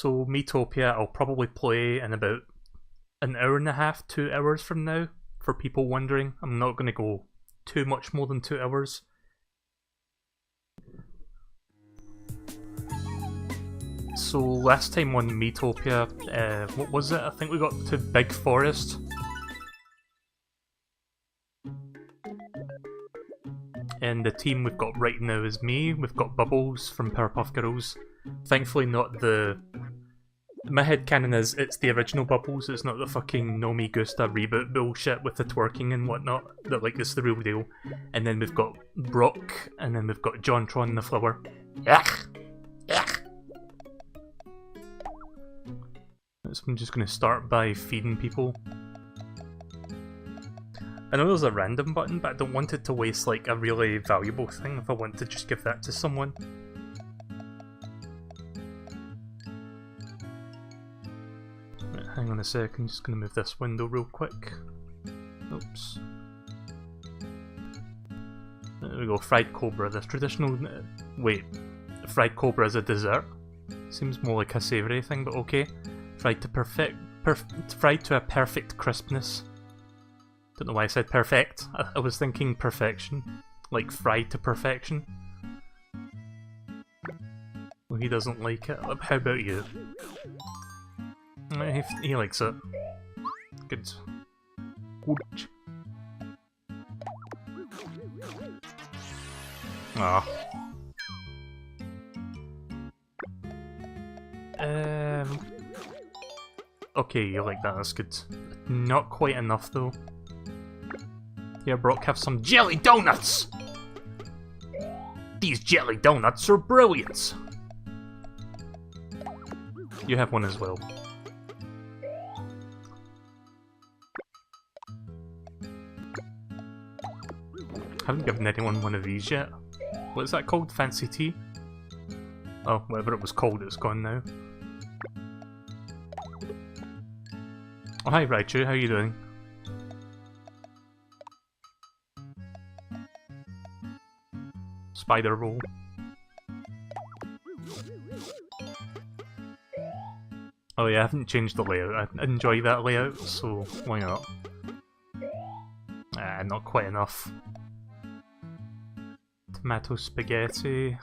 So Miitopia I'll probably play in about an hour and a half, 2 hours from now, for people wondering. I'm not going to go too much more than 2 hours. So last time on Miitopia, what was it? I think we got to Big Forest. And the team we've got right now is me. We've got Bubbles from Powerpuff Girls. Thankfully not the... My headcanon is it's the original Bubbles, it's not the fucking Nomi Gusta reboot bullshit with the twerking and whatnot, that like it's the real deal. And then we've got Brock, and then we've got Jontron the Flower. Yuck! Yuck! So I'm just going to start by feeding people. I know there's a random button, but I don't want it to waste like a really valuable thing if I want to just give that to someone. Right, hang on a sec, I'm just going to move this window real quick. Oops. There we go, fried cobra. This traditional... Wait, fried cobra is a dessert? Seems more like a savoury thing, but okay. Fried to a perfect crispness. Don't know why I said perfect. I was thinking perfection. Like fried to perfection. Well, he doesn't like it. How about you? He likes it. Good. Good. Ah. Okay, you like that, that's good. Not quite enough though. Yeah, Brock, have some jelly donuts! These jelly donuts are brilliant! You have one as well. Haven't given anyone one of these yet. What is that called? Fancy tea? Oh, whatever it was called, it's gone now. Oh, hi Raichu, how you doing? Spider roll. Oh yeah, I haven't changed the layout. I enjoy that layout, so why not? Not quite enough. Tomato spaghetti.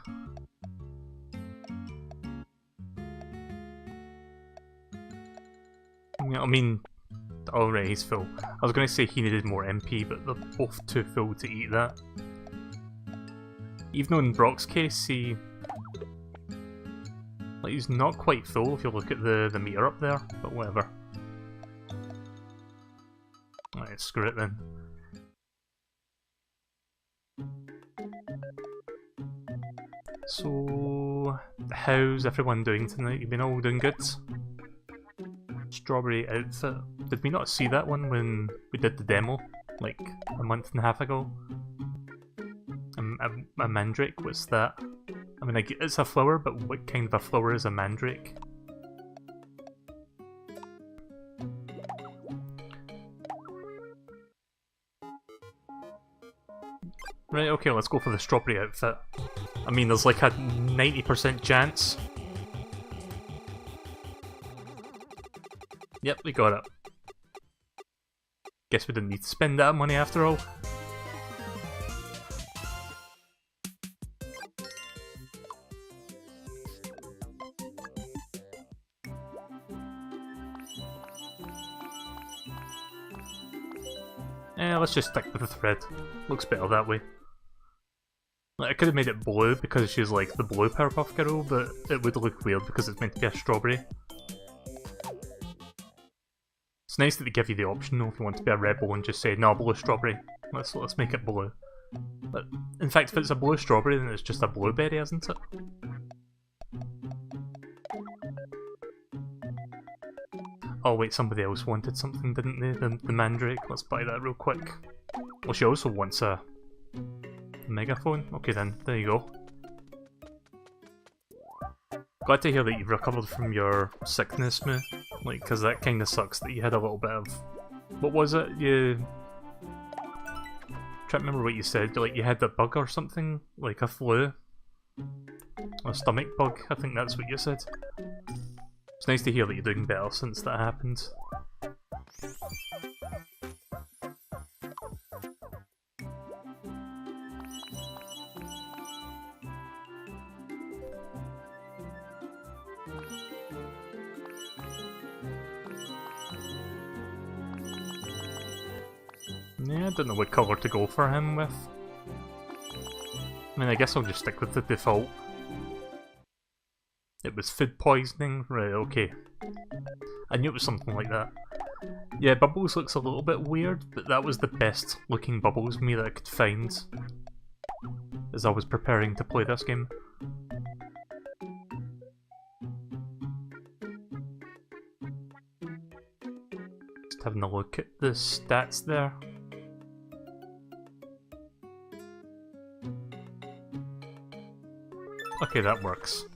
I mean, alright, he's full. I was going to say he needed more MP, but they're both too full to eat that. Even though in Brock's case, he's not quite full if you look at the meter up there, but whatever. Alright, screw it then. So, how's everyone doing tonight? You been all doing good? Strawberry outfit. Did we not see that one when we did the demo? Like, a month and a half ago? A mandrake? What's that? I mean, it's a flower, but what kind of a flower is a mandrake? Right, okay, let's go for the strawberry outfit. I mean, there's like a 90% chance. Yep, we got it. Guess we didn't need to spend that money after all. Let's just stick with the thread. Looks better that way. Like, I could have made it blue because she's like the blue Powerpuff Girl, but it would look weird because it's meant to be a strawberry. It's nice that they give you the option though if you want to be a rebel and just say, no, blue strawberry. Let's make it blue. But in fact, if it's a blue strawberry, then it's just a blueberry, isn't it? Oh wait, somebody else wanted something, didn't they? The mandrake. Let's buy that real quick. Well, she also wants a megaphone. Okay then, there you go. Glad to hear that you've recovered from your sickness, Moo. Like, because that kind of sucks that you had a little bit of... What was it? You... Try to remember what you said. Like, you had a bug or something? Like a flu? A stomach bug? I think that's what you said. nice to hear that you're doing better since that happened. Yeah, I don't know what colour to go for him with. I mean, I guess I'll just stick with the default. It was food poisoning? Right, okay. I knew it was something like that. Yeah, Bubbles looks a little bit weird, but that was the best looking Bubbles me that I could find as I was preparing to play this game. Just having a look at the stats there. Okay, that works.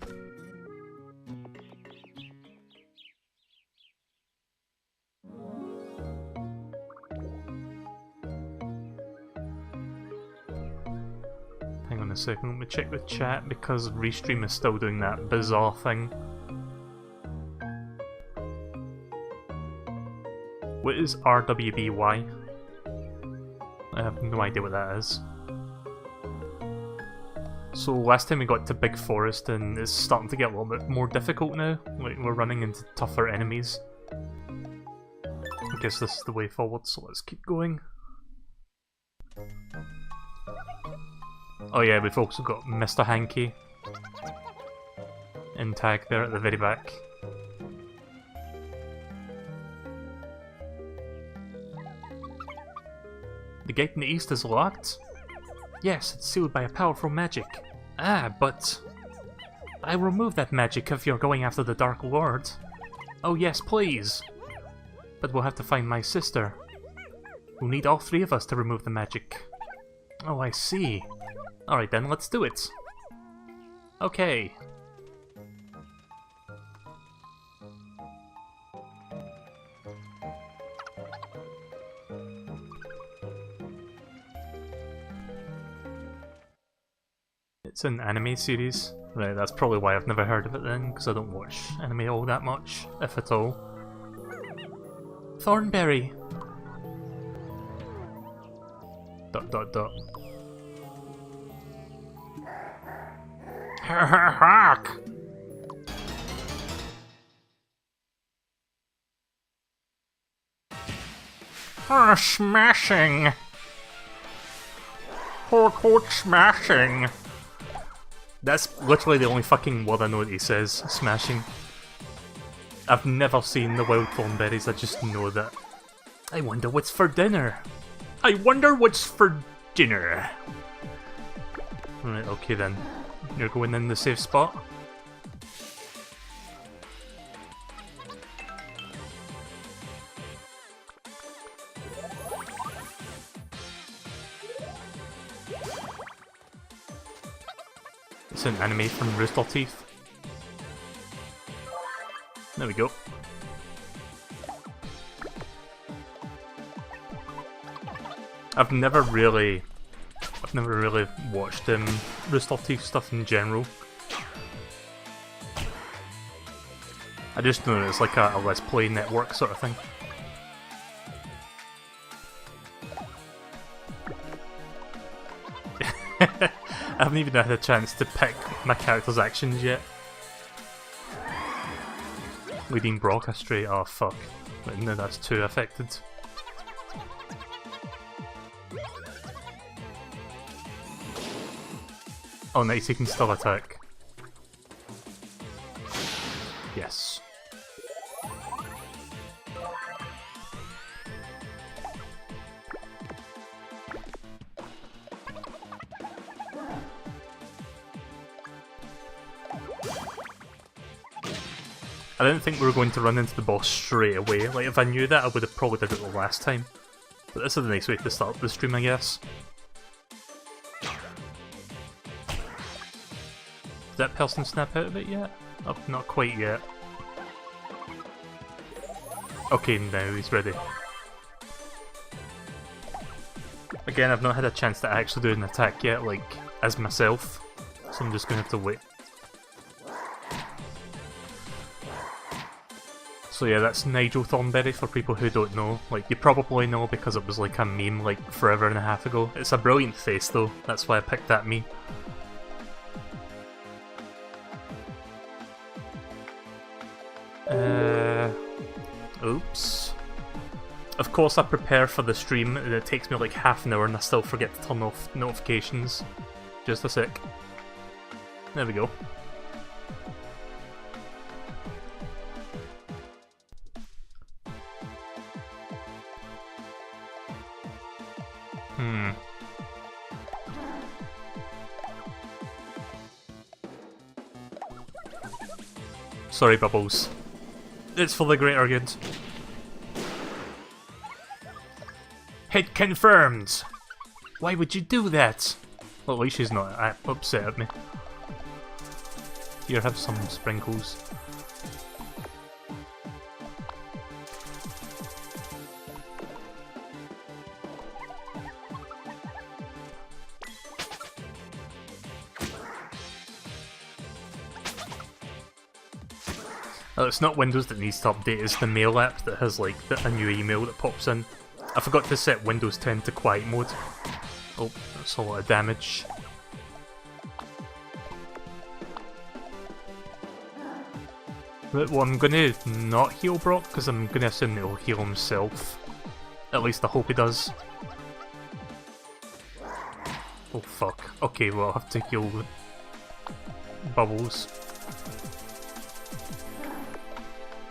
Hang on a second, let me check the chat because Restream is still doing that bizarre thing. What is RWBY? I have no idea what that is. So last time we got to Big Forest and it's starting to get a little bit more difficult now. Like we're running into tougher enemies. I guess this is the way forward, so let's keep going. Oh yeah, we've also got Mr. Hanky in tag there at the very back. The gate in the east is locked? Yes, it's sealed by a powerful magic. Ah, but... I'll remove that magic if you're going after the Dark Lord. Oh yes, please! But we'll have to find my sister. We'll need all three of us to remove the magic. Oh, I see. Alright then, let's do it. Okay. It's an anime series. Right, that's probably why I've never heard of it then, because I don't watch anime all that much, if at all. Thornberry! Dot dot dot. Hark! Smashing! Quote smashing! That's literally the only fucking word I know that he says, smashing. I've never seen the wild thornberries, I just know that. I wonder what's for dinner. I wonder what's for dinner. Right, okay then. You're going in the safe spot? It's an anime from Rooster Teeth. There we go. I've never really watched Rooster Teeth stuff in general. I just know it's like a Let's Play network sort of thing. I haven't even had a chance to pick my character's actions yet. Leading Brock astray, oh fuck. But no, that's too affected. Oh nice, he can still attack. Yes. I didn't think we were going to run into the boss straight away. Like, if I knew that, I would have probably did it the last time. But this is a nice way to start the stream, I guess. Did that person snap out of it yet? Oh, not quite yet. Okay, now he's ready. Again, I've not had a chance to actually do an attack yet, like, as myself. So I'm just going to have to wait. So yeah, that's Nigel Thornberry for people who don't know. Like, you probably know because it was like a meme like forever and a half ago. It's a brilliant face though, that's why I picked that meme. Oops. Of course I prepare for the stream and it takes me like half an hour and I still forget to turn off notifications. Just a sec. There we go. Sorry, Bubbles. It's for the greater good. Hit confirmed! Why would you do that? Well, at least she's not upset at me. Here, have some sprinkles. Oh, it's not Windows that needs to update, it's the mail app that has like a new email that pops in. I forgot to set Windows 10 to quiet mode. Oh, that's a lot of damage. But well, I'm gonna not heal Brock, because I'm gonna assume he'll heal himself. At least I hope he does. Oh fuck. Okay, well I'll have to heal Bubbles.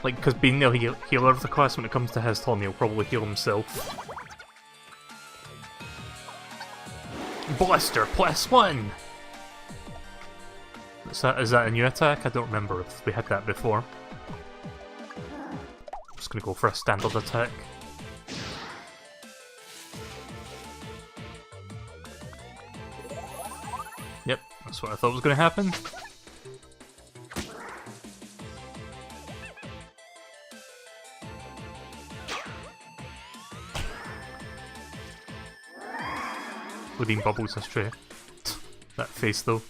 Like, because being the healer of the class, when it comes to his turn, he'll probably heal himself. Blister +1! Is that a new attack? I don't remember if we had that before. I'm just gonna go for a standard attack. Yep, that's what I thought was gonna happen. Leaving Bubbles astray. That face though.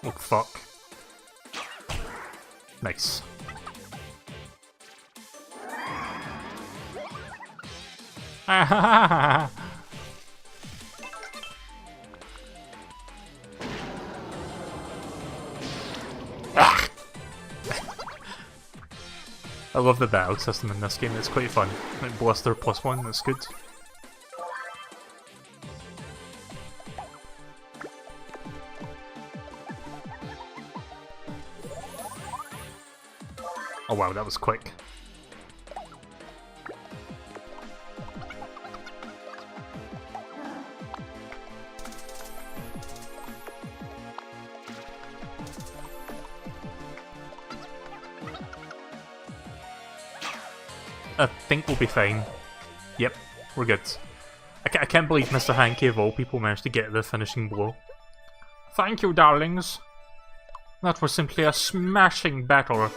Oh fuck. Nice. Ah. I love the battle system in this game, it's quite fun. Like Blister +1, that's good. Oh wow, that was quick. I think we'll be fine. Yep, we're good. I can't believe Mr. Hankey of all people managed to get the finishing blow. Thank you, darlings. That was simply a smashing battle.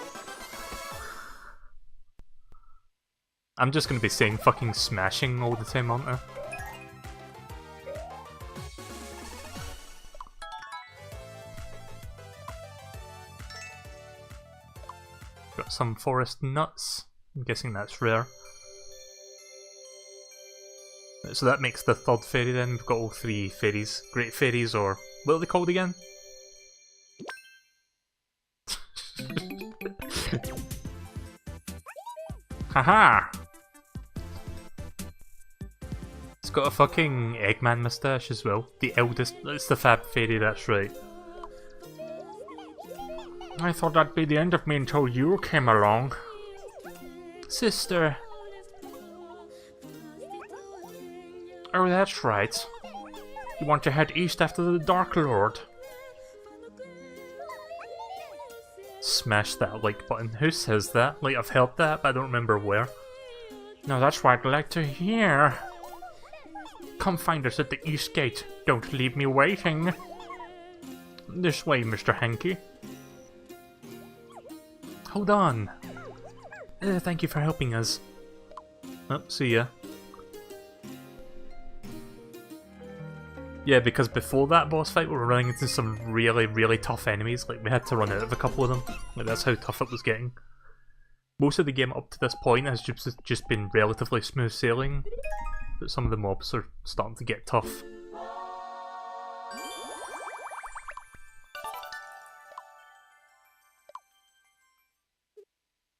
I'm just gonna be saying fucking smashing all the time, aren't I? Got some forest nuts. I'm guessing that's rare. So that makes the third fairy then. We've got all three fairies. Great fairies, or what are they called again? Haha! It's got a fucking Eggman moustache as well. The eldest, it's the Fab Fairy, that's right. I thought that'd be the end of me until you came along. Sister. Oh, that's right. You want to head east after the Dark Lord. Smash that like button. Who says that? Like, I've heard that, but I don't remember where. No, that's what I'd like to hear. Come find us at the East Gate. Don't leave me waiting. This way, Mr. Hankey. Hold on. Thank you for helping us. Oh, see ya. Yeah, because before that boss fight we were running into some really, really tough enemies. Like, we had to run out of a couple of them. Like, that's how tough it was getting. Most of the game up to this point has just been relatively smooth sailing, but some of the mobs are starting to get tough.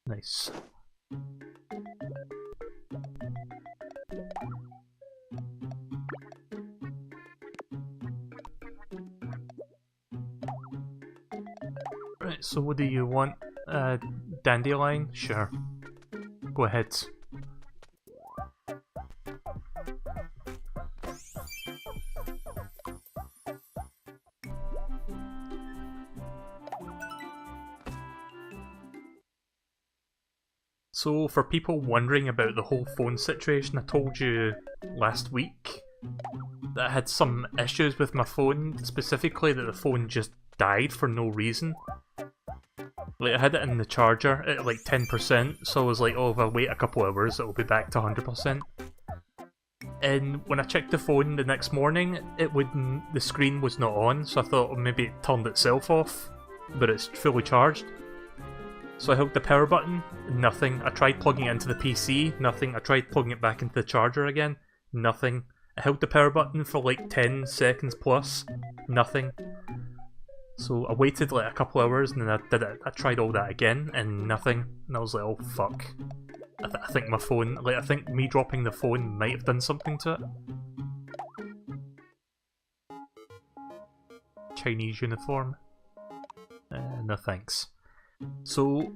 Nice. Right, so what do you want? Dandelion? Sure. Go ahead. So, for people wondering about the whole phone situation, I told you last week that I had some issues with my phone, specifically that the phone just died for no reason. Like, I had it in the charger at like 10%, so I was like, oh, if I wait a couple hours, it'll be back to 100%. And when I checked the phone the next morning, the screen was not on, so I thought, well, maybe it turned itself off, but it's fully charged. So I held the power button, nothing. I tried plugging it into the PC, nothing. I tried plugging it back into the charger again, nothing. I held the power button for like 10 seconds plus, nothing. So I waited like a couple hours and then I did it. I tried all that again and nothing. And I was like, oh fuck. I think my phone, like I think me dropping the phone might have done something to it. Chinese uniform. No thanks. So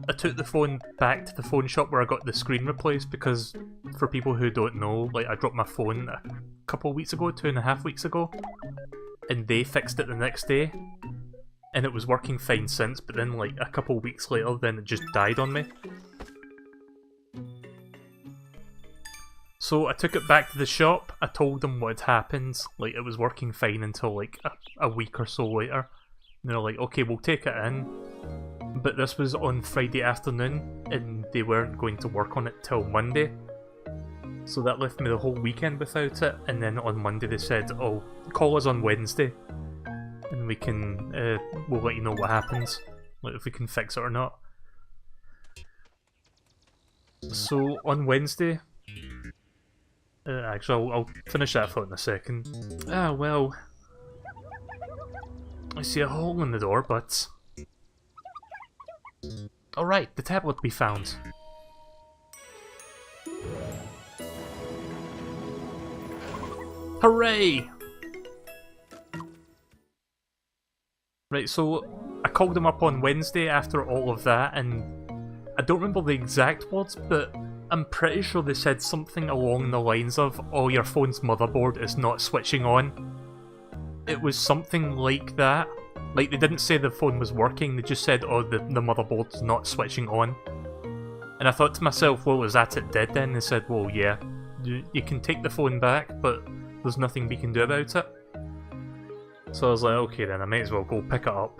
I took the phone back to the phone shop where I got the screen replaced because, for people who don't know, like I dropped my phone a couple of weeks ago, 2.5 weeks ago, and they fixed it the next day, and it was working fine since, but then like a couple of weeks later, then it just died on me. So I took it back to the shop, I told them what had happened, like it was working fine until like a week or so later. And they're like, okay, we'll take it in. But this was on Friday afternoon, and they weren't going to work on it till Monday. So that left me the whole weekend without it, and then on Monday they said, oh, call us on Wednesday, and we can, we'll let you know what happens, like if we can fix it or not. So on Wednesday, actually I'll finish that thought in a second. Ah, well, I see a hole in the door, but... Alright, the tablet we found. Hooray! Right, so I called them up on Wednesday after all of that, and I don't remember the exact words, but I'm pretty sure they said something along the lines of, oh, your phone's motherboard is not switching on. It was something like that. Like, they didn't say the phone was working, they just said, oh, the motherboard's not switching on. And I thought to myself, well, is that it dead then? They said, well, yeah, you can take the phone back, but there's nothing we can do about it. So I was like, okay then, I might as well go pick it up.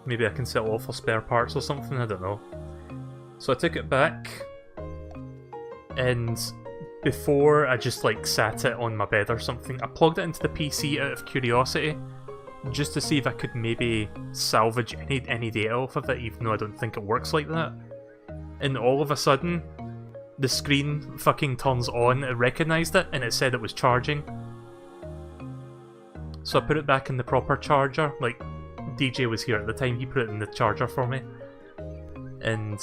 Maybe I can sell it off for spare parts or something, I don't know. So I took it back, and before I just like sat it on my bed or something, I plugged it into the PC out of curiosity, just to see if I could maybe salvage any data off of it, even though I don't think it works like that. And all of a sudden, the screen fucking turns on, it recognised it, and it said it was charging. So I put it back in the proper charger, like, DJ was here at the time, he put it in the charger for me. And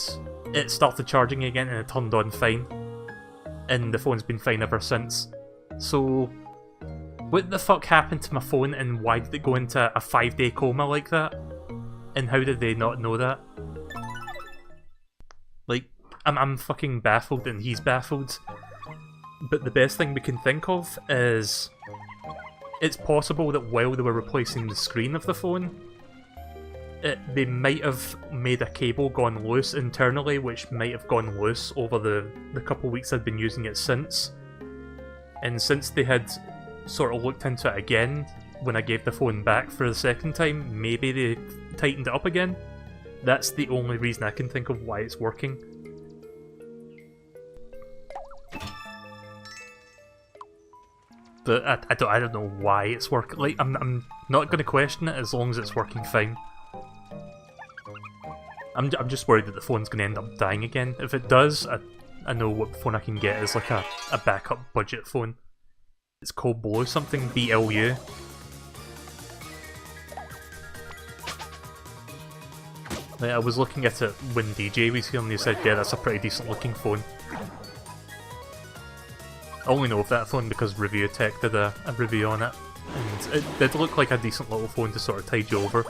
it started charging again and it turned on fine. And the phone's been fine ever since. So, what the fuck happened to my phone and why did it go into a 5-day coma like that? And how did they not know that? Like, I'm fucking baffled and he's baffled. But the best thing we can think of is... it's possible that while they were replacing the screen of the phone, they might have made a cable gone loose internally, which might have gone loose over the couple weeks I'd been using it since. And since they had sort of looked into it again when I gave the phone back for the second time, maybe they tightened it up again. That's the only reason I can think of why it's working. But I don't know why it's working. Like, I'm not going to question it as long as it's working fine. I'm just worried that the phone's going to end up dying again. If it does, I know what phone I can get is like a backup budget phone. It's called Blue something, BLU. Like, I was looking at it when DJ was here and they said, yeah, that's a pretty decent looking phone. I only know of that phone because Review Tech did a review on it, and it did look like a decent little phone to sort of tide you over.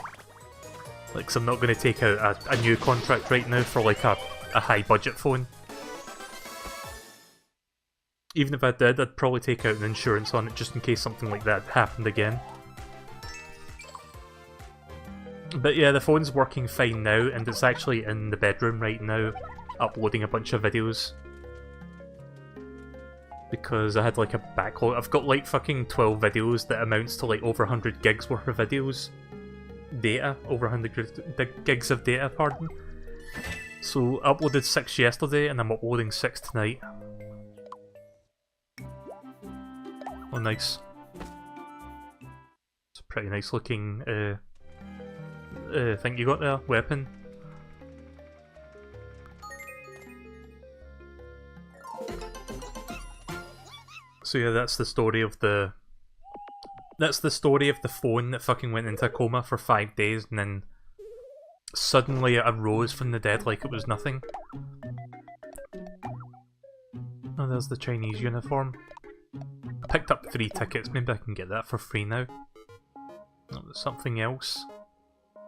Like, so I'm not going to take out a new contract right now for like a high budget phone. Even if I did, I'd probably take out an insurance on it just in case something like that happened again. But yeah, the phone's working fine now, and it's actually in the bedroom right now, uploading a bunch of videos. Because I had like a backlog. I've got like fucking 12 videos that amounts to like over 100 gigs worth of videos. Data. Over 100 gigs of data, pardon. So I uploaded 6 yesterday, and I'm uploading 6 tonight. Oh, nice. It's a pretty nice looking thing you got there. Weapon. So yeah, that's the story of the... That's the story of the phone that fucking went into a coma for 5 days and then suddenly it arose from the dead like it was nothing. Oh, there's the Chinese uniform. I picked up 3 tickets, maybe I can get that for free now. Oh, there's something else.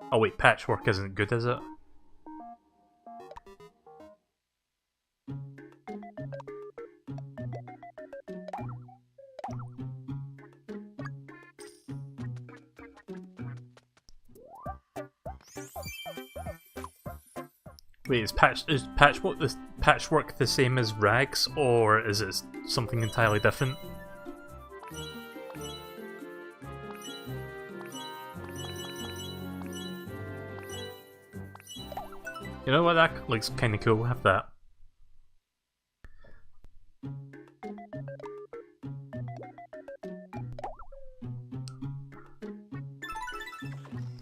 Oh wait, patchwork isn't good, is it? Wait, is patchwork the same as rags, or is it something entirely different? You know what, that looks kinda cool, we'll have that.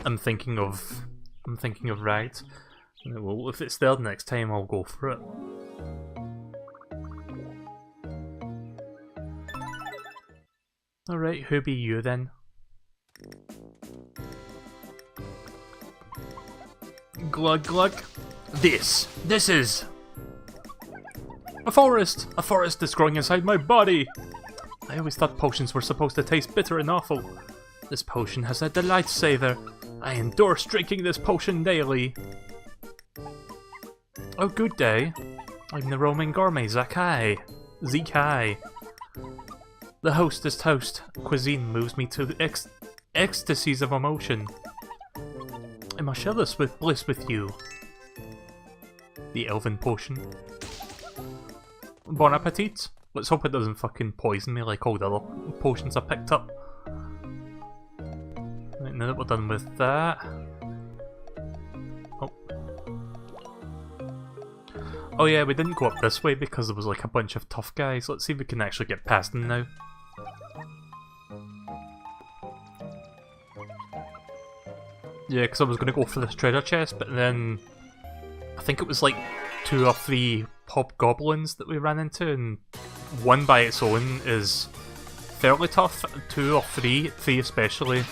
I'm thinking of rags. Well, if it's there next time, I'll go for it. Alright, who be you then? Glug glug. This is... a forest! A forest is growing inside my body! I always thought potions were supposed to taste bitter and awful. This potion has a delight savor. I endorse drinking this potion daily. Oh, good day. I'm the roaming gourmet Zakai. Zekai. The host is toast. Cuisine moves me to the ecstasies of emotion. I must share this with bliss with you. The elven potion. Bon appetit. Let's hope it doesn't fucking poison me like all the other potions I picked up. Right, now that we're done with that... Oh yeah, we didn't go up this way because there was like a bunch of tough guys. Let's see if we can actually get past them now. Yeah, because I was going to go for this treasure chest, but then I think it was like 2 or 3 hobgoblins that we ran into, and one by its own is fairly tough. 2 or 3 especially,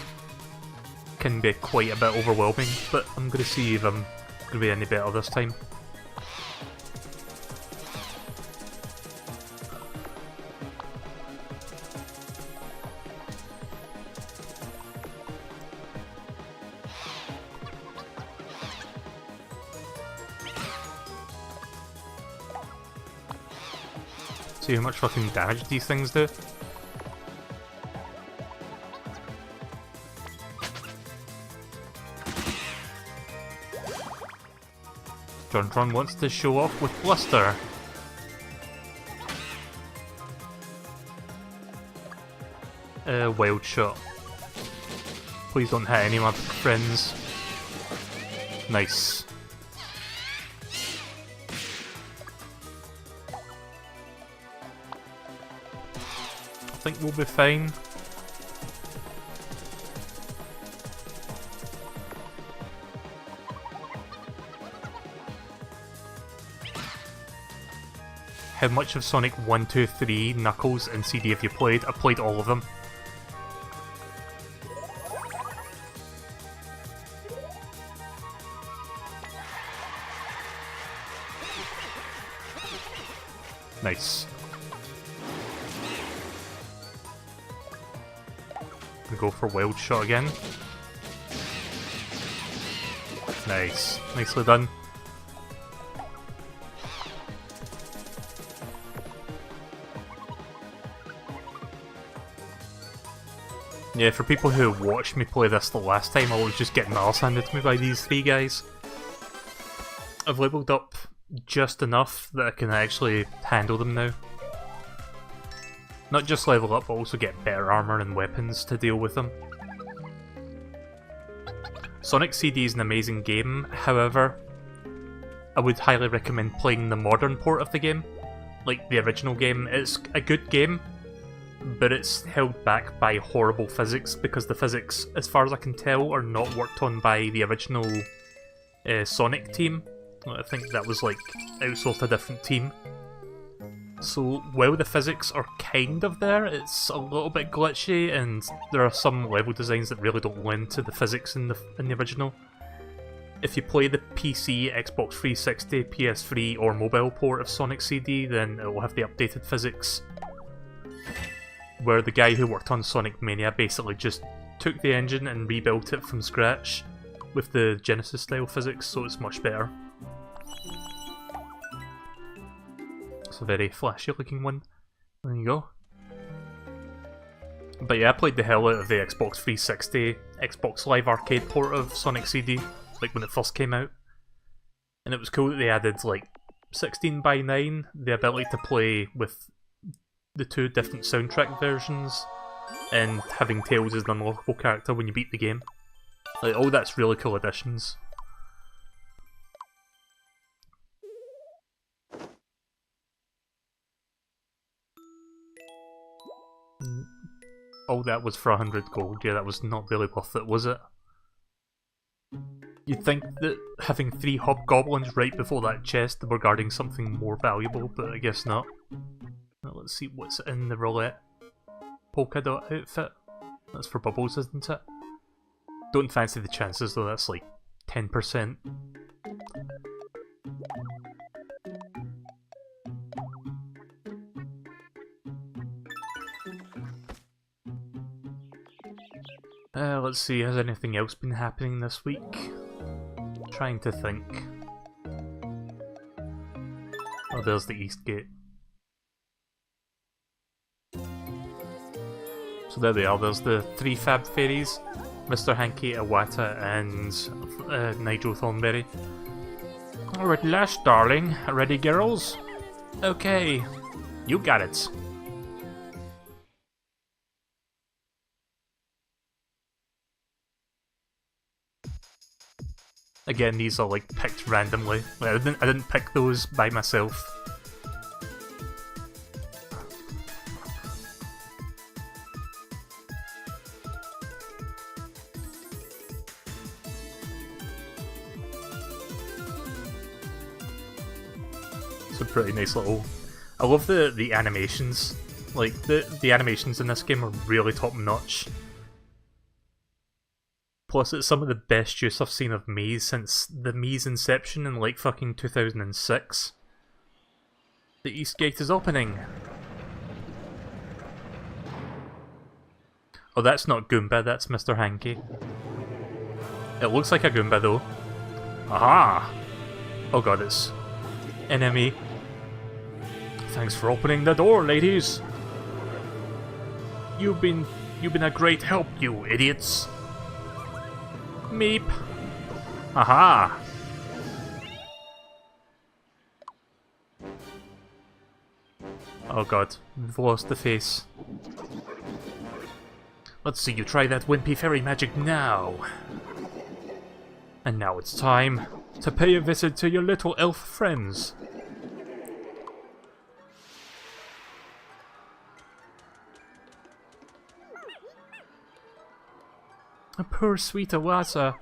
can be quite a bit overwhelming, but I'm going to see if I'm going to be any better this time. See how much fucking damage these things do. Jontron wants to show off with bluster. Wild shot. Please don't hit any of my friends. Nice. think we'll be fine. How much of Sonic 1, 2, 3, Knuckles, and CD have you played? I've played all of them. Nice. We go for Wild Shot again. Nice. Nicely done. Yeah, for people who watched me play this the last time, I was just getting my arse handed to me by these three guys. I've leveled up just enough that I can actually handle them now. Not just level up, but also get better armor and weapons to deal with them. Sonic CD is an amazing game, however, I would highly recommend playing the modern port of the game. Like the original game, it's a good game, but it's held back by horrible physics, because the physics, as far as I can tell, are not worked on by the original Sonic team. I think that was like outsourced a different team. So while the physics are kind of there, it's a little bit glitchy, and there are some level designs that really don't lend to the physics in the original. If you play the PC, Xbox 360, PS3 or mobile port of Sonic CD, then it will have the updated physics, where the guy who worked on Sonic Mania basically just took the engine and rebuilt it from scratch with the Genesis style physics, so it's much better. It's a very flashy looking one. There you go. But yeah, I played the hell out of the Xbox 360, Xbox Live Arcade port of Sonic CD, like when it first came out. And it was cool that they added like 16:9, the ability to play with the two different soundtrack versions, and having Tails as an unlockable character when you beat the game. Like, oh, that's really cool additions. Oh, that was for 100 gold. Yeah, that was not really worth it, was it? You'd think that having 3 hobgoblins right before that chest were guarding something more valuable, but I guess not. Now let's see what's in the roulette. Polka dot outfit. That's for Bubbles, isn't it? Don't fancy the chances though, that's like 10%. Let's see, has anything else been happening this week? Trying to think. Oh, there's the East Gate. So there they are, there's the 3 Fab Fairies, Mr. Hanky, Iwata, and Nigel Thornberry. Oh, at last, darling. Ready, girls? Okay, you got it. Again, these are like picked randomly. Like, I didn't pick those by myself. It's a pretty nice little... I love the animations. Like, the animations in this game are really top notch. Plus, it's some of the best use I've seen of Maze since the Maze inception in like fucking 2006. The East Gate is opening. Oh, that's not Goomba, that's Mr. Hanky. It looks like a Goomba though. Aha! Oh god, it's enemy. Thanks for opening the door, ladies. You've been a great help, you idiots. Meep. Aha! Oh god, we've lost the face. Let's see you try that wimpy fairy magic now. And now it's time to pay a visit to your little elf friends. A poor sweet Awasa.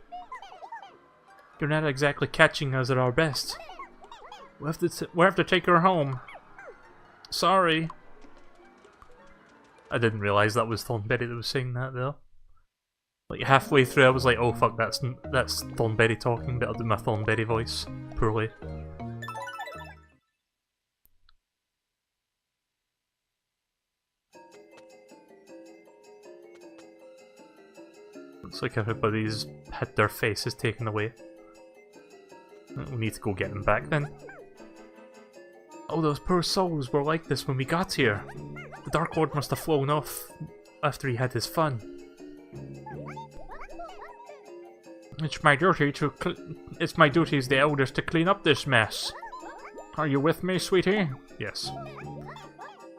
You're not exactly catching us at our best. We'll have to take her home. Sorry. I didn't realise that was Thornberry that was saying that though. Like halfway through I was like, oh fuck, that's Thornberry talking, but I'll do my Thornberry voice poorly. Looks like everybody's had their faces taken away. We need to go get them back then. Oh, those poor souls were like this when we got here. The Dark Lord must have flown off after he had his fun. It's my duty as the eldest to clean up this mess. Are you with me, sweetie? Yes.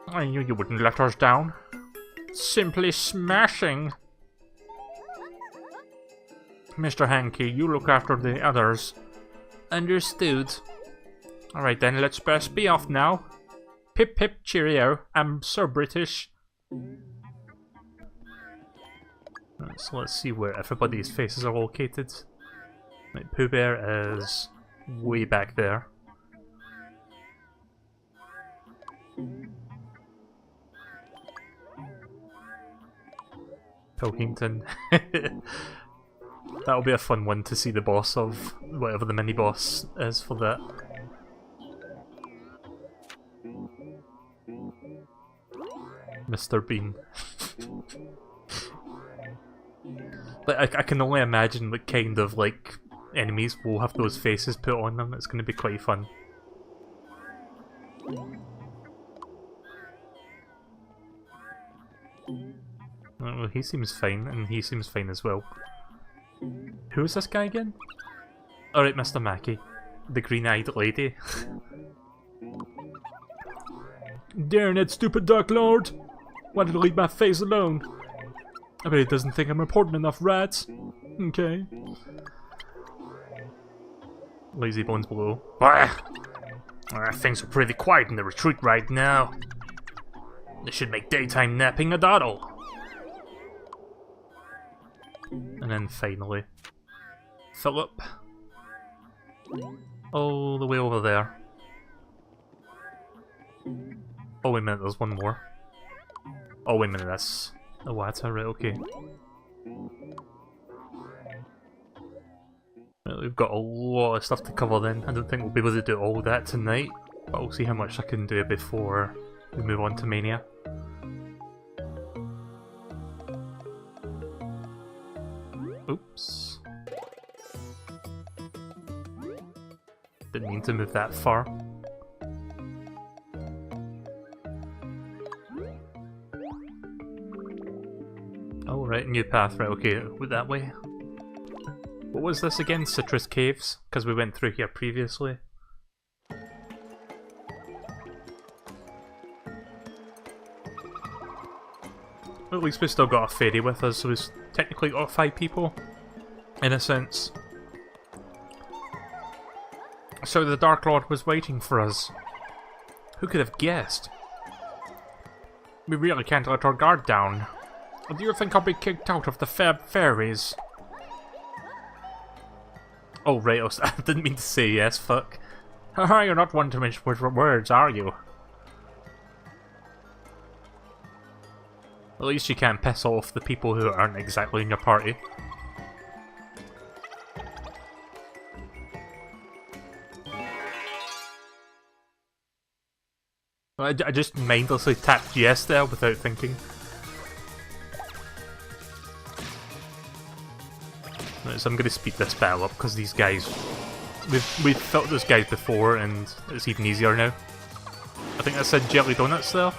I knew you wouldn't let us down. Simply smashing. Mr. Hankey, you look after the others. Understood. Alright then, let's best be off now. Pip pip cheerio, I'm so British. So let's see where everybody's faces are located. Right, Pooh Bear is way back there. Pilkington. That'll be a fun one to see the boss of whatever the mini boss is for that. Mr. Bean. Like I can only imagine what kind of like enemies will have those faces put on them. It's going to be quite fun. Well, he seems fine, and he seems fine as well. Who is this guy again? Alright, Mr. Mackey. The green-eyed lady. Darn it, stupid Dark Lord! Why did he leave my face alone? I bet he doesn't think I'm important enough, rats. Okay. Lazy Bones below. Things are pretty quiet in the retreat right now. They should make daytime napping a doddle. And then finally, Philip. All the way over there. Oh wait a minute, there's one more. Oh wait a minute, that's Iwata, right, okay. Well, we've got a lot of stuff to cover then. I don't think we'll be able to do all that tonight, but I'll see how much I can do before we move on to Mania. Oops. Didn't mean to move that far. Oh right, new path, right, okay, that way. What was this again? Citrus Caves? Because we went through here previously. Well, at least we still got a fairy with us, so we've technically got 5 people, in a sense. So the Dark Lord was waiting for us. Who could have guessed? We really can't let our guard down. Or do you think I'll be kicked out of the fairies? Oh right, I didn't mean to say yes, fuck. Haha, you're not one to mince words, are you? At least you can't piss off the people who aren't exactly in your party. I just mindlessly tapped yes there without thinking. Right, so I'm going to speed this battle up because these guys... We've fought those guys before and it's even easier now. I think that said jelly donuts there.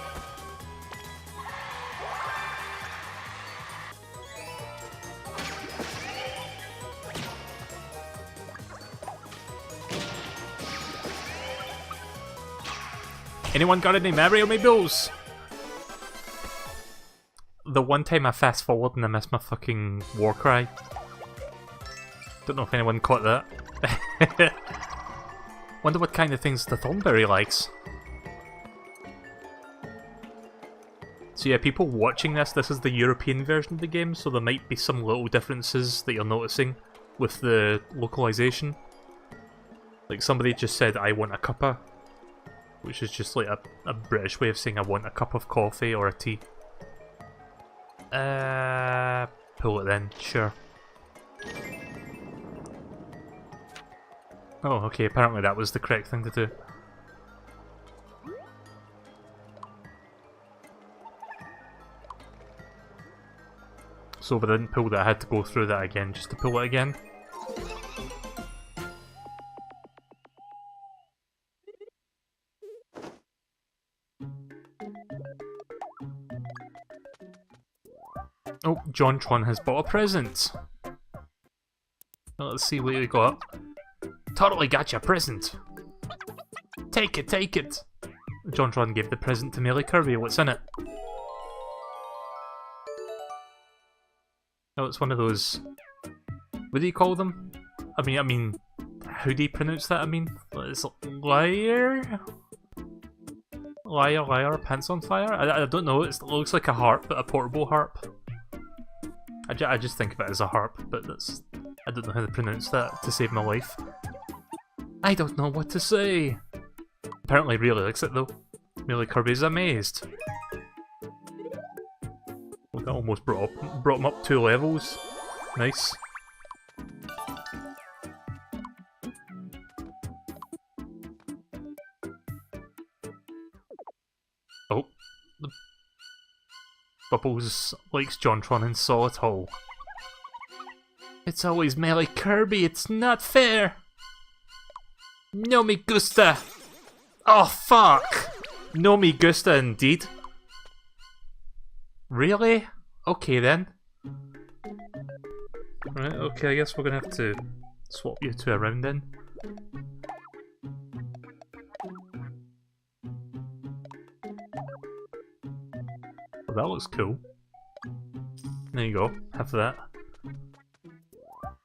Anyone got any Mario Meebles? The one time I fast forward and I missed my fucking war cry. Don't know if anyone caught that. Wonder what kind of things the Thornberry likes. So yeah, people watching this is the European version of the game, so there might be some little differences that you're noticing with the localization. Like somebody just said, I want a cuppa, which is just like a British way of saying I want a cup of coffee or a tea. Pull it then, sure. Oh, okay, apparently that was the correct thing to do. So if I didn't pull that, I had to go through that again just to pull it again. Oh, JonTron has bought a present. Well, let's see what he got. Totally got you a present. Take it, take it. JonTron gave the present to MeleeKirby. What's in it? Oh, it's one of those... What do you call them? I mean, how do you pronounce that? It's liar? Liar, pants on fire? I don't know, it looks like a harp, but a portable harp. I just think of it as a harp, but I don't know how to pronounce that to save my life. I don't know what to say! Apparently he really likes it though. MeleeKirby's amazed. Well, that almost brought him up 2 levels. Nice. Oh. Bubbles likes JonTron and Solitol. It's always MeleeKirby, it's not fair! No me gusta! Oh fuck! No me gusta indeed. Really? Okay then. Right, okay, I guess we're gonna have to swap you 2 around then. Well, that looks cool. There you go, have that.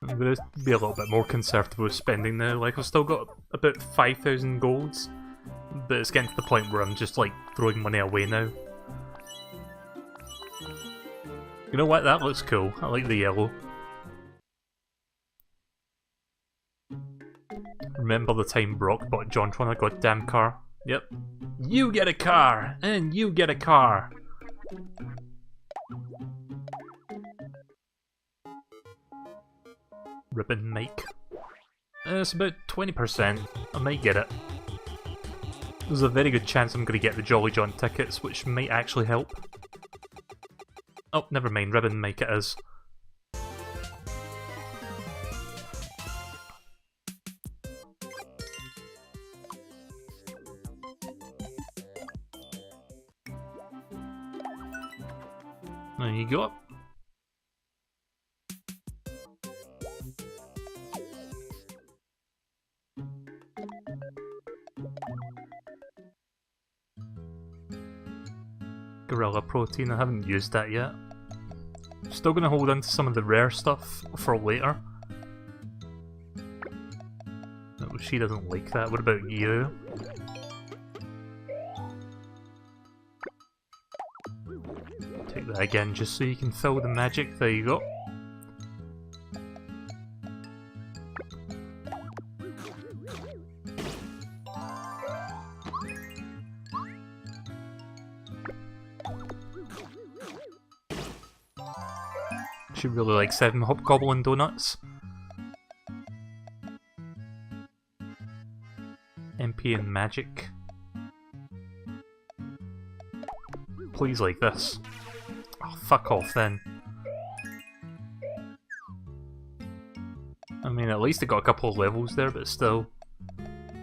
I'm gonna be a little bit more conservative with spending now, like I've still got about 5,000 golds, but it's getting to the point where I'm just like throwing money away now. You know what, that looks cool, I like the yellow. Remember the time Brock bought JonTron a goddamn car? Yep. You get a car! And you get a car! Ribbon Mike. It's about 20%. I might get it. There's a very good chance I'm going to get the Jolly John tickets, which might actually help. Oh, never mind. Ribbon Mike it is. There you go. Gorilla Protein, I haven't used that yet. Still gonna hold on to some of the rare stuff for later. Oh, she doesn't like that. What about you? Take that again just so you can fill the magic. There you go. She really likes 7 Hobgoblin donuts. MP and magic. Please like this. Oh, fuck off then. I mean, at least it got a couple of levels there, but still.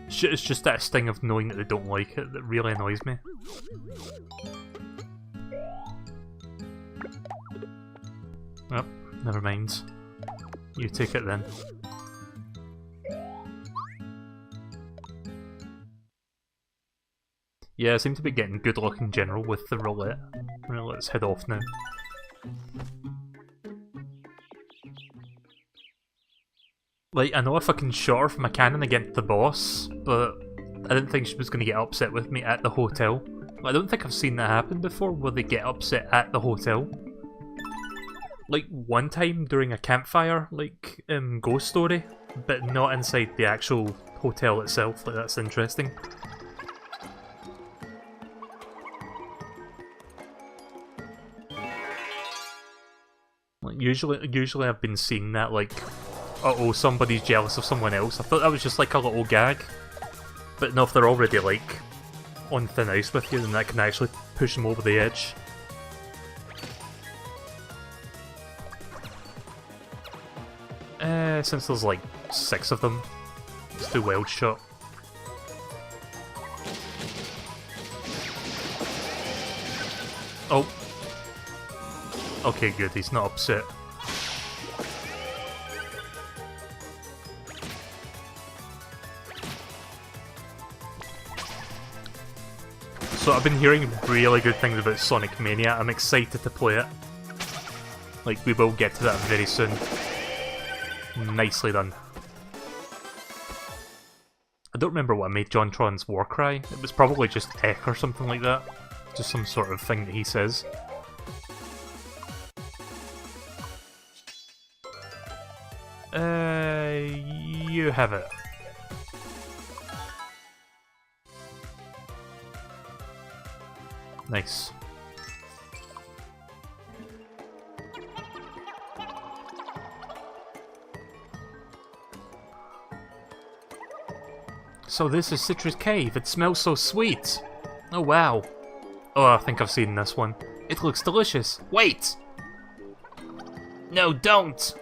It's just that sting of knowing that they don't like it that really annoys me. Oh, never mind. You take it then. Yeah, I seem to be getting good luck in general with the roulette. Right, let's head off now. Like, I know I fucking shot her from a cannon against the boss, but I didn't think she was going to get upset with me at the hotel. I don't think I've seen that happen before, where they get upset at the hotel. Like, one time during a campfire, like, Ghost Story, but not inside the actual hotel itself. Like, that's interesting. Like, usually I've been seeing that, like, uh-oh, somebody's jealous of someone else. I thought that was just like a little gag. But no, if they're already, like, on thin ice with you, then that can actually push them over the edge. Since there's like 6 of them, let's do Wild Shot. Oh. Okay, good, he's not upset. So I've been hearing really good things about Sonic Mania. I'm excited to play it. Like, we will get to that very soon. Nicely done. I don't remember what made JonTron's war cry. It was probably just Eck or something like that. Just some sort of thing that he says. You have it. Nice. So this is Citrus Cave. It smells so sweet. Oh wow. Oh, I think I've seen this one. It looks delicious. Wait! No, don't!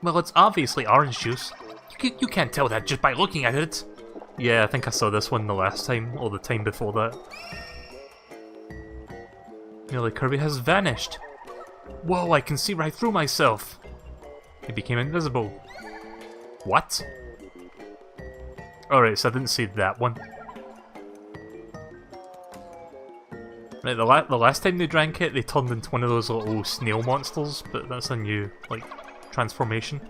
Well, it's obviously orange juice. You can't tell that just by looking at it. Yeah, I think I saw this one the last time, or the time before that. MeleeKirby has vanished. Whoa, I can see right through myself. He became invisible. What? Alright, so I didn't see that one. Right, the last time they drank it, they turned into one of those little snail monsters, but that's a new, like, transformation.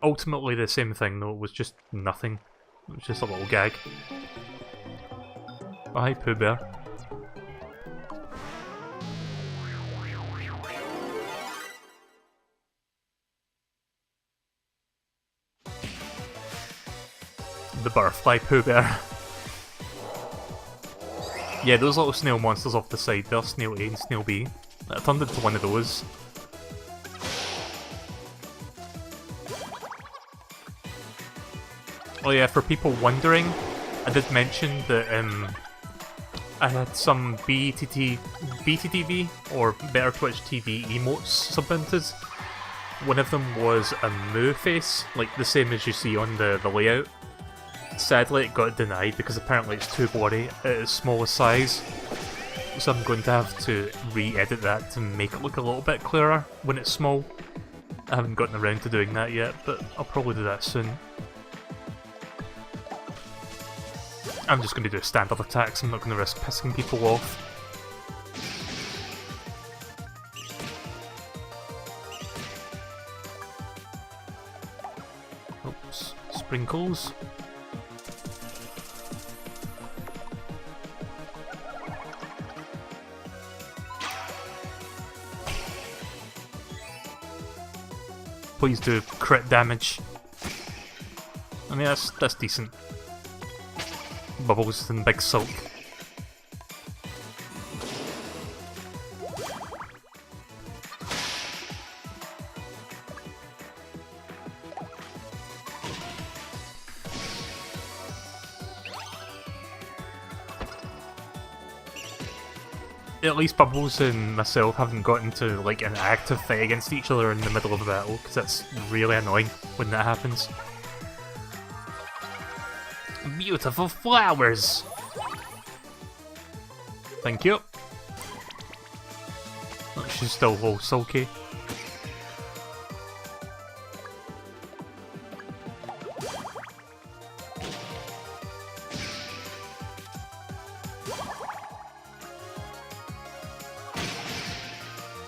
Ultimately the same thing though, it was just nothing. It was just a little gag. Oh, hi Pooh Bear. The butterfly Pooh Bear. Yeah, those little snail monsters off the side, they're Snail A and Snail B. I turned into one of those. Oh yeah, for people wondering, I did mention that I had some BTTV, or Better Twitch TV emotes submitted. One of them was a moo face, like the same as you see on the layout. Sadly it got denied because apparently it's too blurry at its smallest size. So I'm going to have to re-edit that to make it look a little bit clearer when it's small. I haven't gotten around to doing that yet, but I'll probably do that soon. I'm just going to do standard attacks, I'm not going to risk pissing people off. Oops, sprinkles. Please do crit damage. I mean, that's decent. Bubbles and Big Silk. At least Bubbles and myself haven't got into like an active fight against each other in the middle of a battle, because that's really annoying when that happens. Beautiful flowers! Thank you. Oh, she's still all sulky.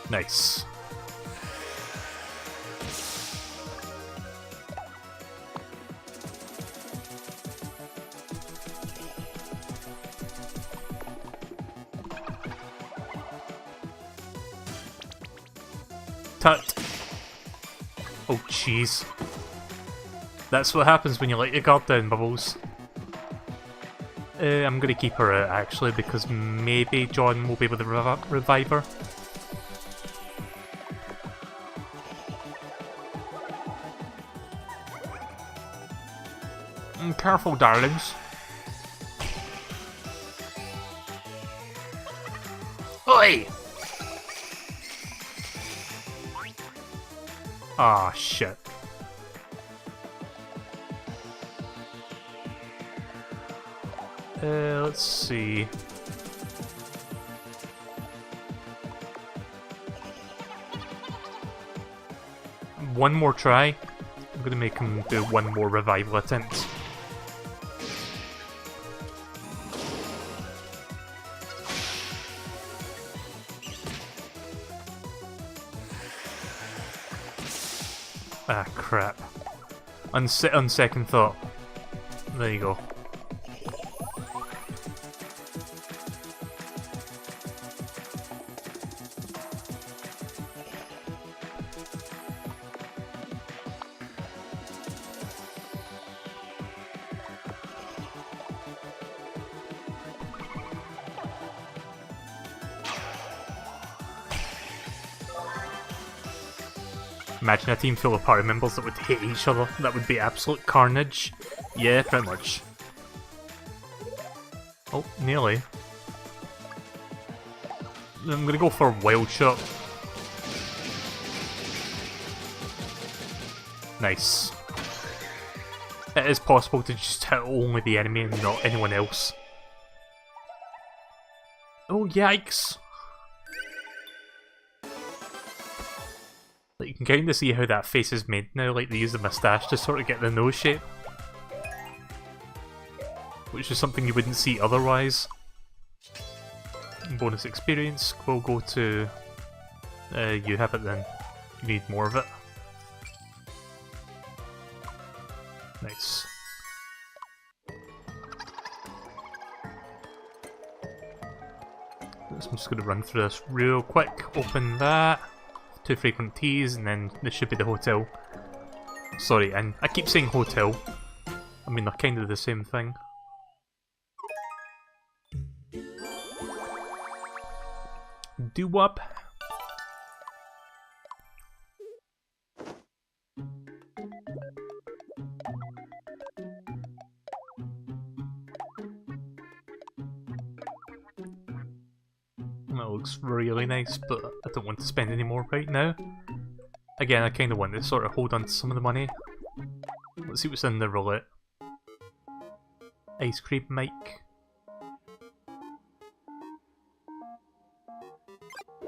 Nice. Tut. Oh, jeez. That's what happens when you let your guard down, Bubbles. I'm gonna keep her out, actually, because maybe John will be able to revive her. Careful, darlings. Oi! Ah, shit. Let's see. One more try. I'm gonna make him do one more revival attempt. Ah, crap. On second thought. There you go. Imagine a team full of party members that would hate each other. That would be absolute carnage. Yeah, pretty much. Oh, nearly. I'm gonna go for a wild shot. Nice. It is possible to just hit only the enemy and not anyone else. Oh, yikes. Like, you can kind of see how that face is made now, like they use the moustache to sort of get the nose shape. Which is something you wouldn't see otherwise. Bonus experience, we'll go to... you have it then. You need more of it. Nice. So I'm just going to run through this real quick. Open that. 2 frequent teas, and then this should be the hotel. Sorry, and I keep saying hotel. I mean, they're kind of the same thing. Doo-wop. That looks really nice, but I don't want to spend any more right now. Again, I kind of want to sort of hold on to some of the money. Let's see what's in the roulette. Ice cream Mike.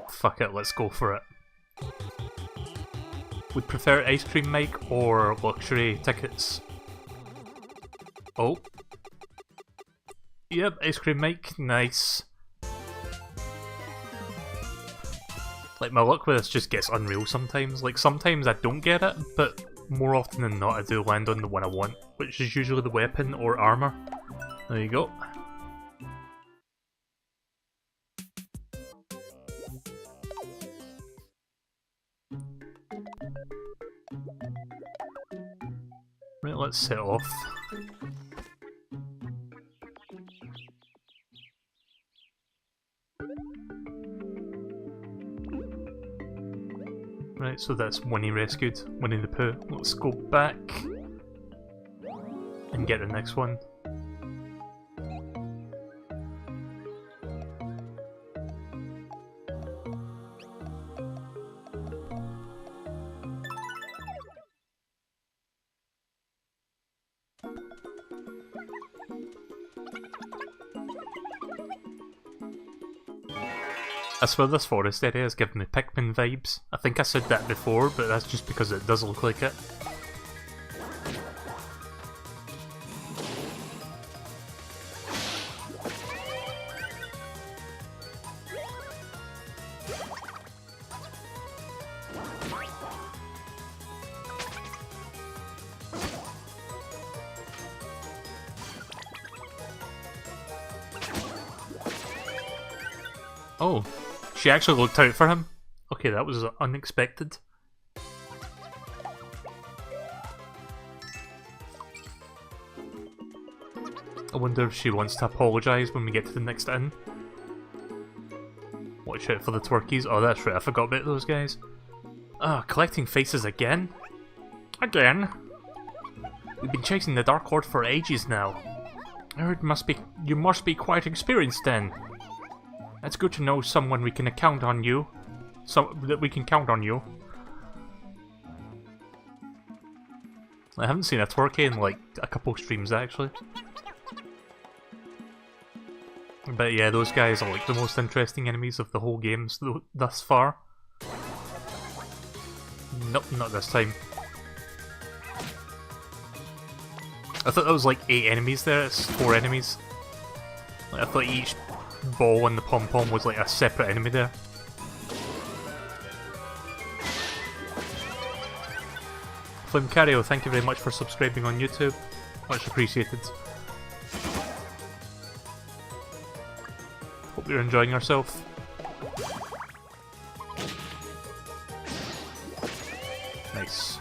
Fuck it, let's go for it. Would prefer ice cream Mike or luxury tickets. Oh. Yep, ice cream Mike, nice. Like, my luck with this just gets unreal sometimes. Like, sometimes I don't get it, but more often than not I do land on the one I want, which is usually the weapon or armor. There you go. Right, let's set off. Right, so that's Winnie rescued, Winnie the Pooh. Let's go back and get the next one. I swear this forest area is giving me Pikmin vibes. I think I said that before, but that's just because it does look like it. Oh. She actually looked out for him? Okay, that was unexpected. I wonder if she wants to apologise when we get to the next inn. Watch out for the twerkies. Oh, that's right, I forgot about those guys. Ah, collecting faces again? Again? We've been chasing the Dark Lord for ages now. You must be quite experienced then. It's good to know someone we can count on you. That we can count on you. I haven't seen a twerkie in like a couple streams actually. But yeah, those guys are like the most interesting enemies of the whole game thus far. Nope, not this time. I thought there was like 8 enemies there, it's 4 enemies. Like, I thought each ball and the pom-pom was like a separate enemy there. Flimcario, thank you very much for subscribing on YouTube. Much appreciated. Hope you're enjoying yourself. Nice.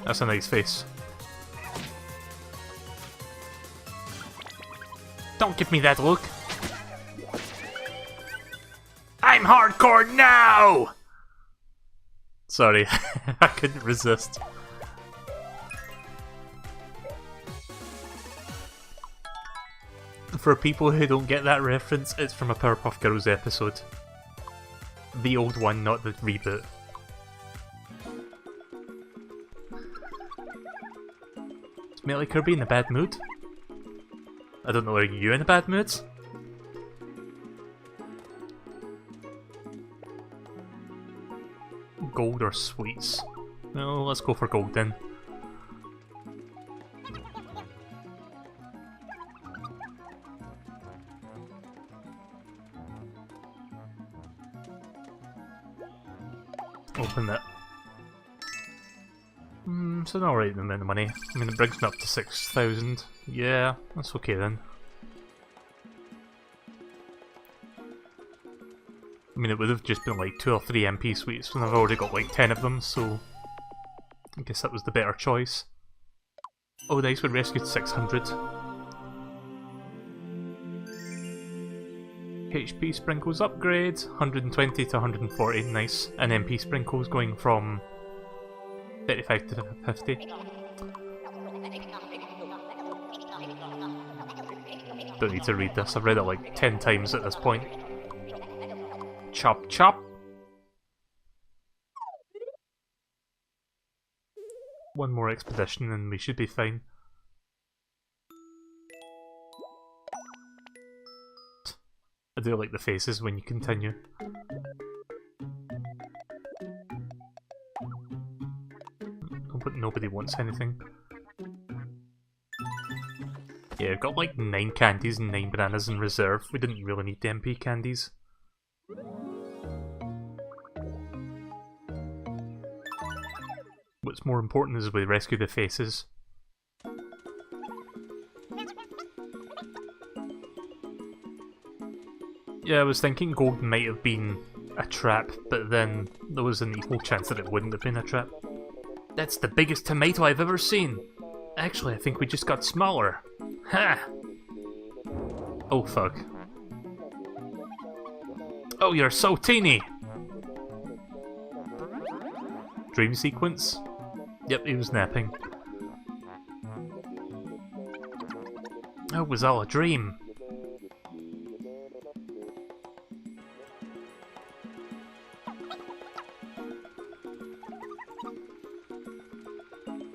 That's a nice face. Don't give me that look. I'm hardcore now! Sorry, I couldn't resist. For people who don't get that reference, it's from a Powerpuff Girls episode. The old one, not the reboot. Is MeleeKirby in a bad mood? I don't know, are you in a bad mood? Gold or sweets? No, let's go for gold then. Open it. It's an alright amount of money. I mean, it brings me up to 6,000. Yeah, that's okay then. I mean, it would have just been like 2 or 3 MP sweets when I've already got like 10 of them, so I guess that was the better choice. Oh nice, we rescued 600. HP sprinkles upgrade, 120 to 140, nice. And MP sprinkles going from 35 to 50. Don't need to read this, I've read it like 10 times at this point. Chop chop! One more expedition and we should be fine. I do like the faces when you continue. But nobody wants anything. Yeah, I've got like 9 candies and 9 bananas in reserve. We didn't really need the MP candies. What's more important is we rescue the faces. Yeah, I was thinking gold might have been a trap, but then there was an equal chance that it wouldn't have been a trap. That's the biggest tomato I've ever seen! Actually, I think we just got smaller. Ha! Oh fuck. Oh, you're so teeny! Dream sequence? Yep, he was napping. Oh, it was all a dream.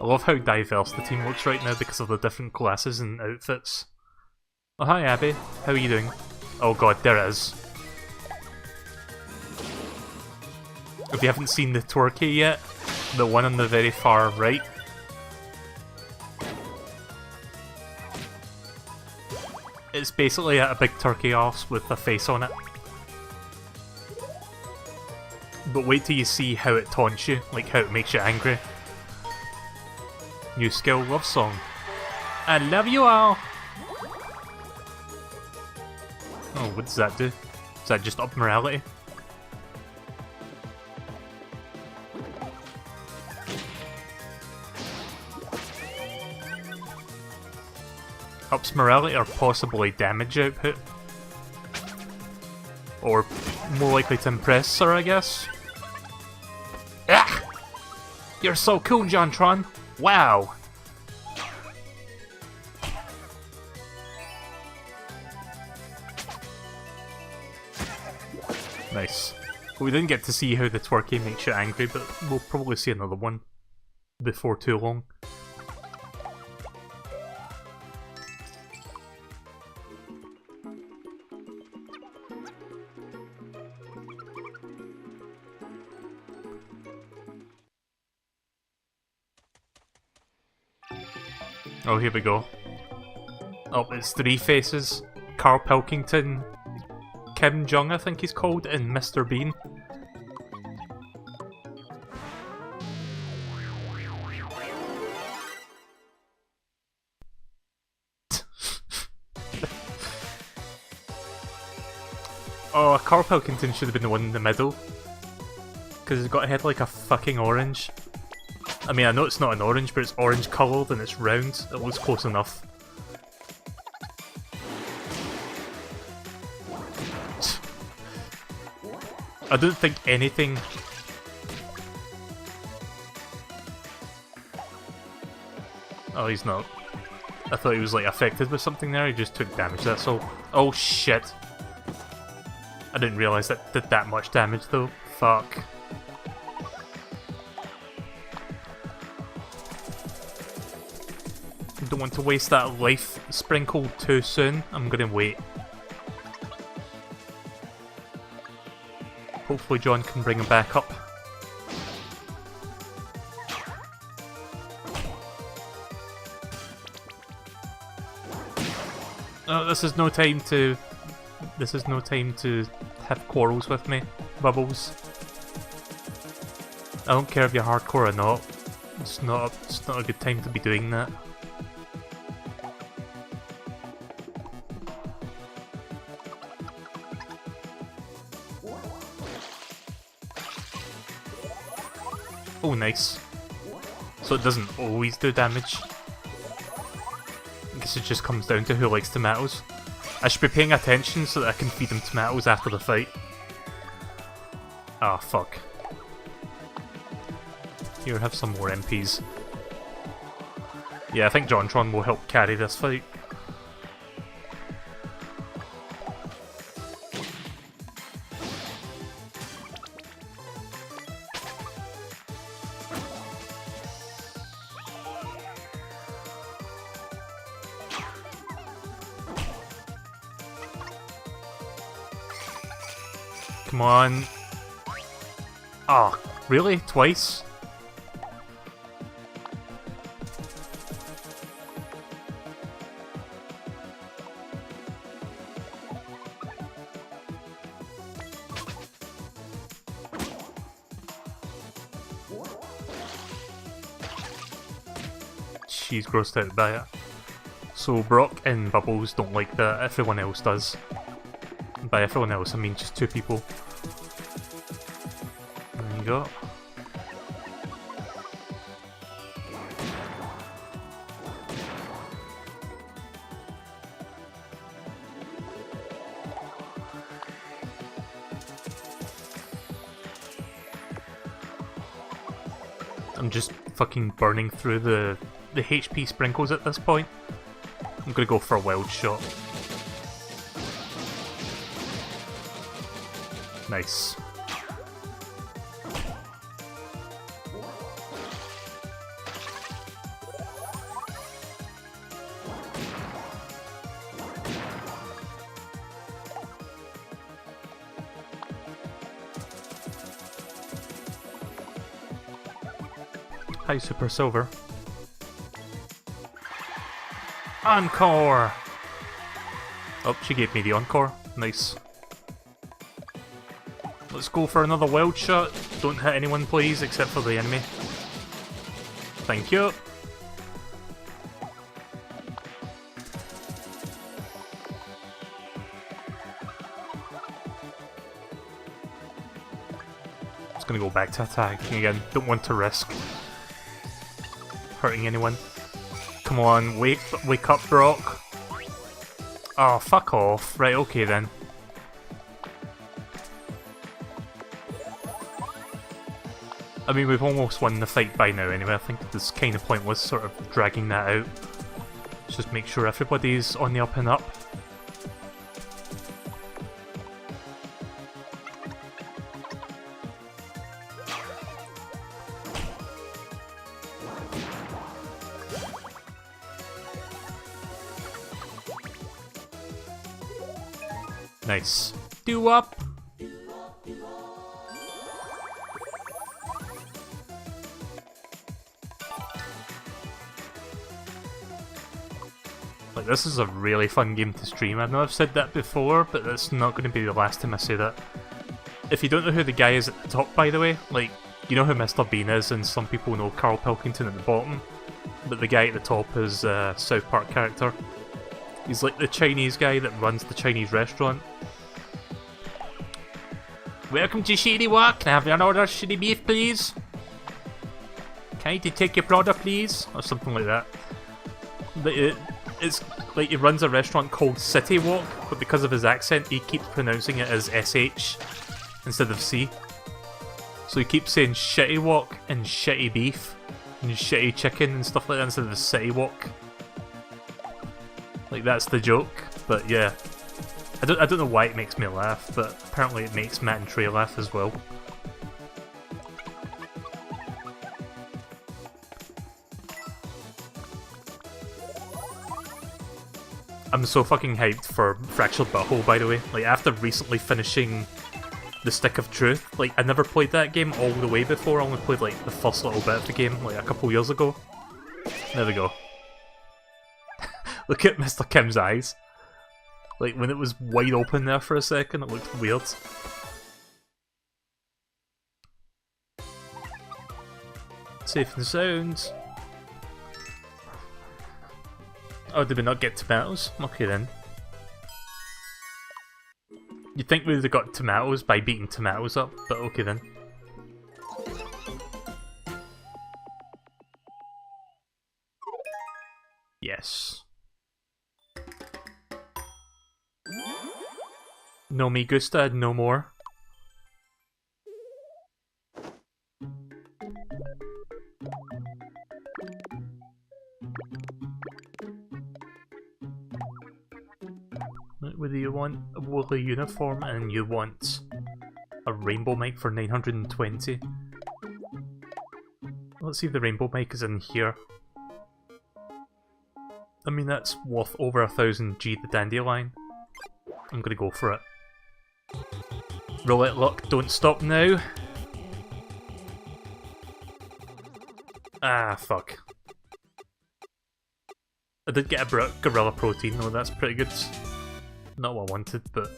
I love how diverse the team looks right now because of the different classes and outfits. Oh hi Abby, how are you doing? Oh god, there it is. If you haven't seen the twerkie yet, the one on the very far right. It's basically a big turkey arse with a face on it. But wait till you see how it taunts you, like how it makes you angry. New skill, love song. I love you all! What does that do? Is that just up morality? Ups morality or possibly damage output? Or more likely to impress her, I guess? Ah! You're so cool, Jontron! Wow! Nice. We didn't get to see how the twerky makes you angry, but we'll probably see another one before too long. Oh, here we go. Oh, it's three faces. Carl Pilkington, Kim Jong, I think he's called, and Mr. Bean. Oh, Carl Pilkington should have been the one in the middle. Because he's got a head like a fucking orange. I mean, I know it's not an orange, but it's orange coloured and it's round. It looks close enough. I don't think anything... Oh, he's not. I thought he was like affected with something there, he just took damage, that's all. Oh shit. I didn't realise that did that much damage though. Fuck. Don't want to waste that life sprinkle too soon. I'm gonna wait. Hopefully John can bring him back up. Oh, this is no time to... This is no time to have quarrels with me, Bubbles. I don't care if you're hardcore or not. It's not a good time to be doing that. Oh, nice. So it doesn't always do damage. I guess it just comes down to who likes tomatoes. I should be paying attention so that I can feed him tomatoes after the fight. Ah, fuck. Here, have some more MPs. Yeah, I think Jontron will help carry this fight. Come on. Oh, really? Twice? She's grossed out by it. So Brock and Bubbles don't like that, everyone else does. By everyone else, I mean just two people. There you go. I'm just fucking burning through the HP sprinkles at this point. I'm gonna go for a wild shot. Nice. Hi, Super Silver. Encore! Oh, she gave me the encore. Nice. Let's go for another wild shot. Don't hit anyone, please, except for the enemy. Thank you. Just gonna go back to attacking again. Don't want to risk hurting anyone. Come on, wake up, Brock. Oh, fuck off. Right, okay then. I mean, we've almost won the fight by now anyway. I think this kind of pointless sort of dragging that out. Let's just make sure everybody's on the up and up. Nice. Do up! Like, this is a really fun game to stream. I know I've said that before, but that's not going to be the last time I say that. If you don't know who the guy is at the top, by the way, like, you know who Mr. Bean is, and some people know Carl Pilkington at the bottom, but the guy at the top is a South Park character. He's like the Chinese guy that runs the Chinese restaurant. Welcome to Shady Walk. Can I have an order of shitty beef, please? Can I take your product, please? Or something like that. It's like he runs a restaurant called City Walk, but because of his accent, he keeps pronouncing it as SH instead of C. So he keeps saying shitty walk and shitty beef and shitty chicken and stuff like that instead of City Walk. Like, that's the joke, but yeah. I don't know why it makes me laugh, but apparently it makes Matt and Trey laugh as well. I'm so fucking hyped for Fractured Butthole, by the way. Like, after recently finishing The Stick of Truth, like, I never played that game all the way before. I only played, like, the first little bit of the game, like, a couple years ago. There we go. Look at Mr. Kim's eyes. Like, when it was wide open there for a second, it looked weird. Safe and sound. Oh, did we not get tomatoes? Okay then. You'd think we would have got tomatoes by beating tomatoes up, but okay then. Yes. No me gusta, no more. Whether you want a woolly uniform and you want a rainbow mic for 920. Let's see if the rainbow mic is in here. I mean, that's worth over 1000 G the dandelion. I'm gonna go for it. Roulette luck, don't stop now. Ah, fuck. I did get a gorilla protein though, that's pretty good. Not what I wanted, but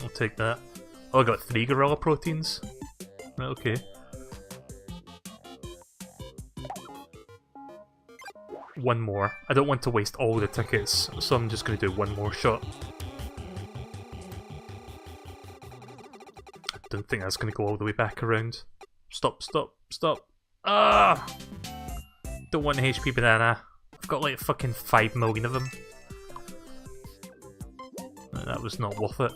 I'll take that. Oh, I got 3 gorilla proteins. Right, okay. One more. I don't want to waste all the tickets, so I'm just going to do one more shot. I don't think that's going to go all the way back around. Stop, stop, stop. Ah! Don't want an HP banana. I've got like fucking 5 million of them. That was not worth it.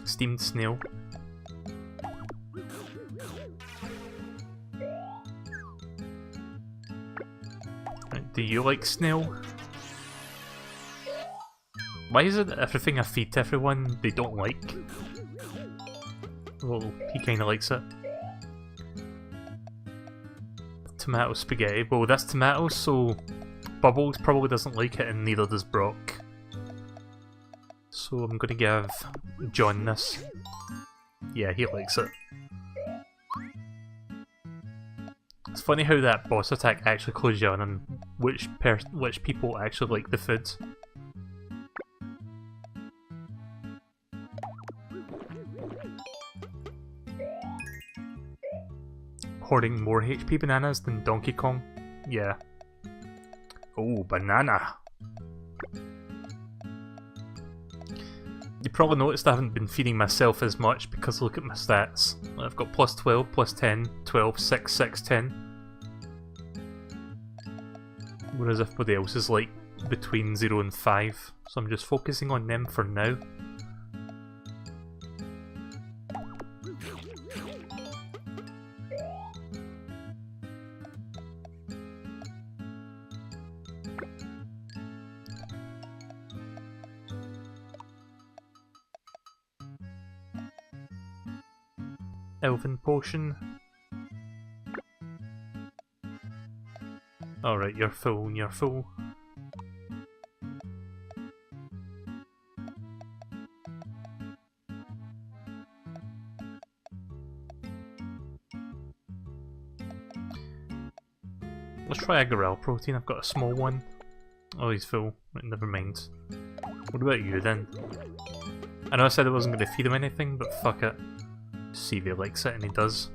Steamed snail. Do you like snail? Why is it that everything I feed to everyone they don't like? Well, he kinda likes it. Tomato spaghetti. Well, that's tomatoes, so Bubbles probably doesn't like it, and neither does Brock. So I'm gonna give John this. Yeah, he likes it. It's funny how that boss attack actually clues you on which people actually like the food. Hoarding more HP bananas than Donkey Kong? Yeah, Oh, banana. You probably noticed I haven't been feeding myself as much because look at my stats. I've got plus 12, plus 10, 12, 6, 6, 10. Whereas everybody else is like between 0 and 5. So I'm just focusing on them for now. Elven potion. Alright, you're full, you're full. Let's try a gorilla protein, I've got a small one. Oh, he's full. Right, never mind. What about you then? I know I said I wasn't going to feed him anything, but fuck it. See if he likes it, and he does.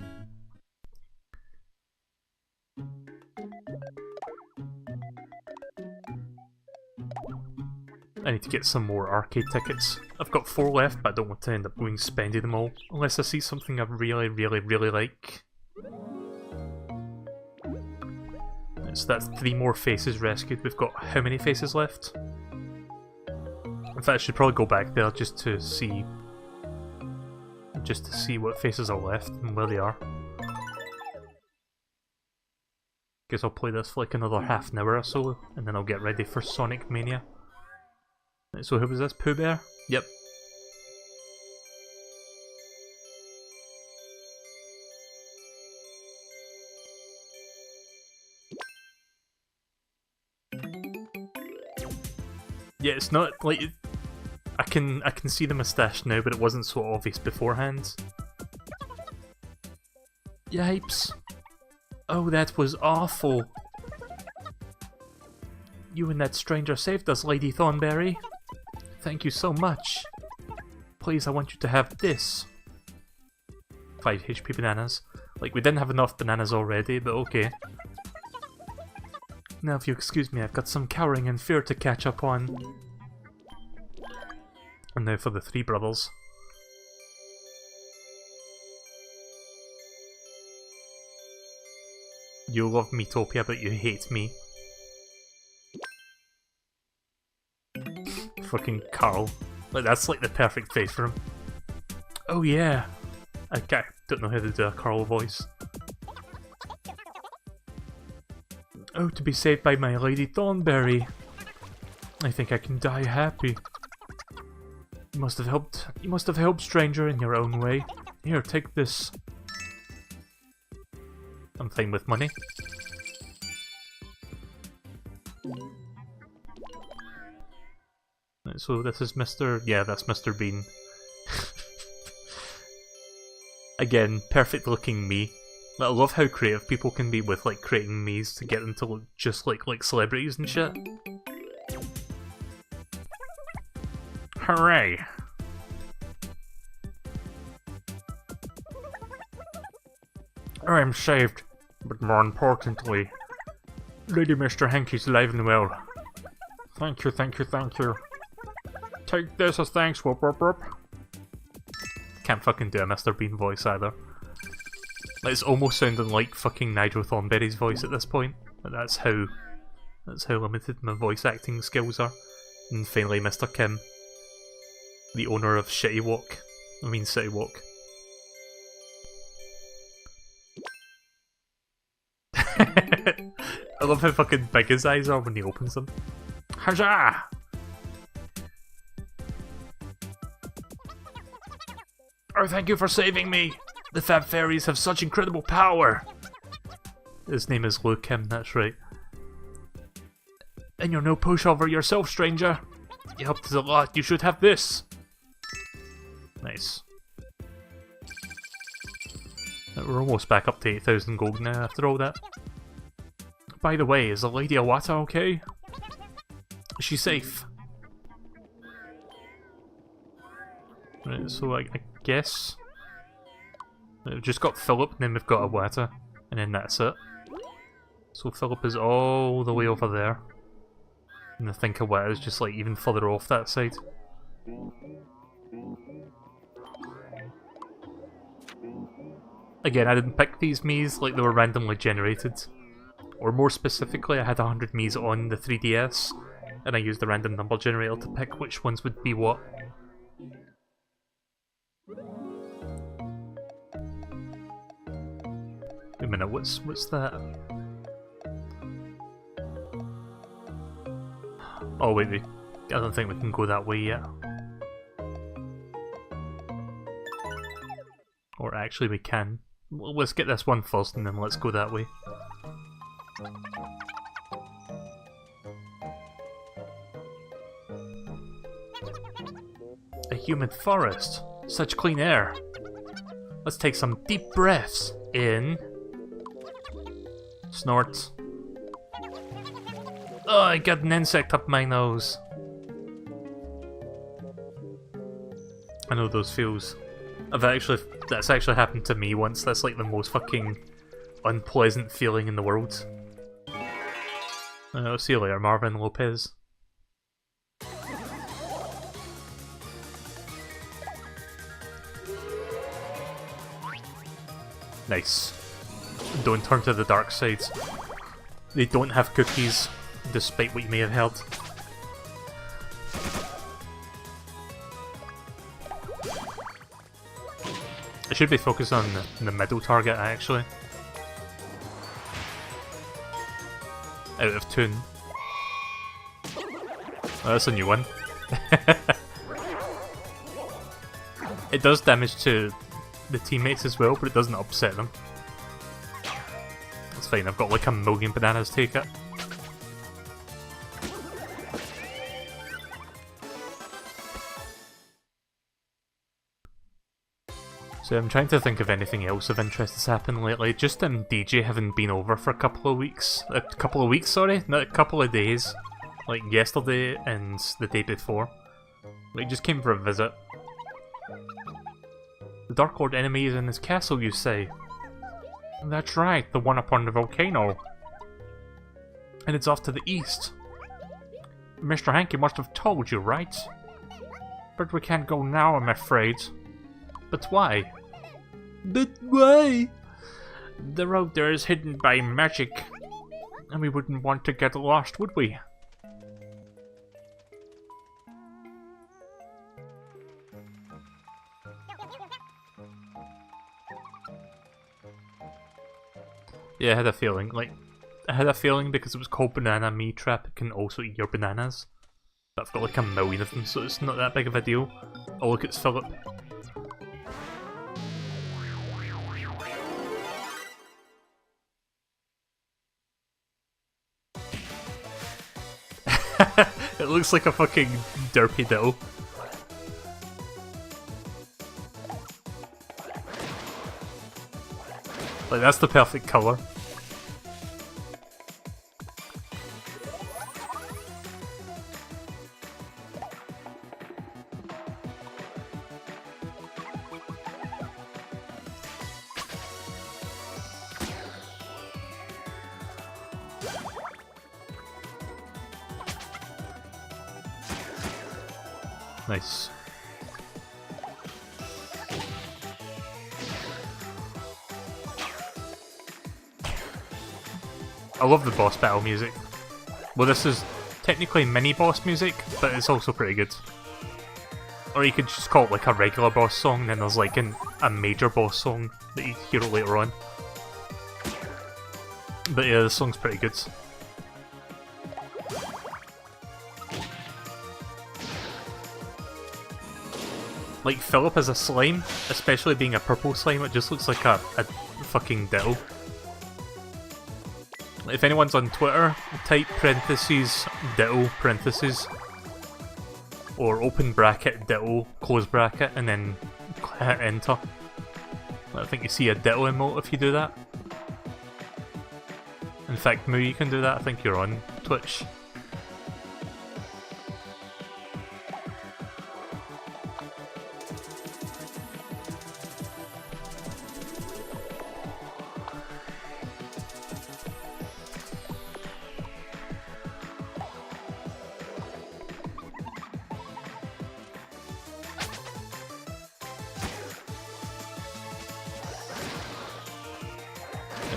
I need to get some more arcade tickets. I've got 4 left, but I don't want to end up going spending them all, unless I see something I really, really, really like. So that's 3 more faces rescued. We've got how many faces left? In fact, I should probably go back there just to see what faces are left and where they are. Guess I'll play this for like another half an hour or so, and then I'll get ready for Sonic Mania. Right, so who was this? Pooh Bear? Yep. Yeah, it's not like I can see the moustache now, but it wasn't so obvious beforehand. Yipes! Oh, that was awful. You and that stranger saved us, Lady Thornberry. Thank you so much. Please, I want you to have this. 5 HP bananas. Like, we didn't have enough bananas already, but okay. Now, if you excuse me, I've got some cowering and fear to catch up on. And now for the 3 brothers. You love Miitopia, but you hate me. Fucking Carl. Like, that's like the perfect face for him. Oh yeah! I don't know how to do a Carl voice. Oh, to be saved by my Lady Thornberry. I think I can die happy. You must have helped, stranger, in your own way. Here, take this. I'm fine with money. Right, so this is Mr. Yeah, that's Mr. Bean. Again, perfect looking me. I love how creative people can be with like creating me's to get them to look just like celebrities and shit. Hooray! I'm saved, but more importantly, Lady Mr. Hanky's alive and well. Thank you, thank you, thank you. Take this as thanks, whoop whoop whoop. Can't fucking do a Mr. Bean voice either. It's almost sounding like fucking Nigel Thornberry's voice at this point, but that's how limited my voice acting skills are. And finally, Mr. Kim, the owner of City Walk. I love how fucking big his eyes are when he opens them. Huzzah! Oh, thank you for saving me! The Fab Fairies have such incredible power! His name is Luke Kim, that's right. And you're no pushover yourself, stranger. You helped us a lot, you should have this! Nice. We're almost back up to 8,000 gold now after all that. By the way, is the Lady Awata okay? Is she safe? Right, so I guess... We've just got Philip, and then we've got Awata, and then that's it. So Philip is all the way over there. And I think of what is just like even further off that side. Again, I didn't pick these Miis, like they were randomly generated. Or more specifically, I had 100 Miis on the 3DS, and I used the random number generator to pick which ones would be what. Wait a minute, what's that? Oh wait, I don't think we can go that way yet. Or actually we can. Well, let's get this one first and then let's go that way. A humid forest. Such clean air. Let's take some deep breaths. In. Snort. Oh, I got an insect up my nose. I know those feels. That's actually happened to me once. That's like the most fucking unpleasant feeling in the world. I'll see you later, Marvin Lopez. Nice. Don't turn to the dark side. They don't have cookies, despite what you may have heard. I should be focused on the middle target, actually. Out of tune. Oh, that's a new one. It does damage to the teammates as well, but it doesn't upset them. That's fine, I've got like a million bananas to take it. So I'm trying to think of anything else of interest that's happened lately. Just DJ having been over for a couple of weeks. Sorry, not a couple of days. Like yesterday and the day before. Like, just came for a visit. The Dark Lord enemy is in his castle, you say? That's right, the one upon the volcano. And it's off to the east. Mr. Hankey must have told you, right? But we can't go now, I'm afraid. But why? But why? The road there is hidden by magic. And we wouldn't want to get lost, would we? Yeah, I had a feeling. I had a feeling because it was called Banana Mii Trap, it can also eat your bananas. But I've got like a million of them, so it's not that big of a deal. Oh look, it's Philip. It looks like a fucking derpy diddle. Like, that's the perfect colour. Nice. I love the boss battle music. Well, this is technically mini-boss music, but it's also pretty good. Or you could just call it like a regular boss song, and then there's like a major boss song that you hear later on. But yeah, the song's pretty good. Like, Philip as a slime, especially being a purple slime, it just looks like a fucking diddle. If anyone's on Twitter, type parentheses, diddle, parentheses. Or open bracket, diddle, close bracket, and then hit enter. I think you see a diddle emote if you do that. In fact, Moo, you can do that, I think you're on Twitch.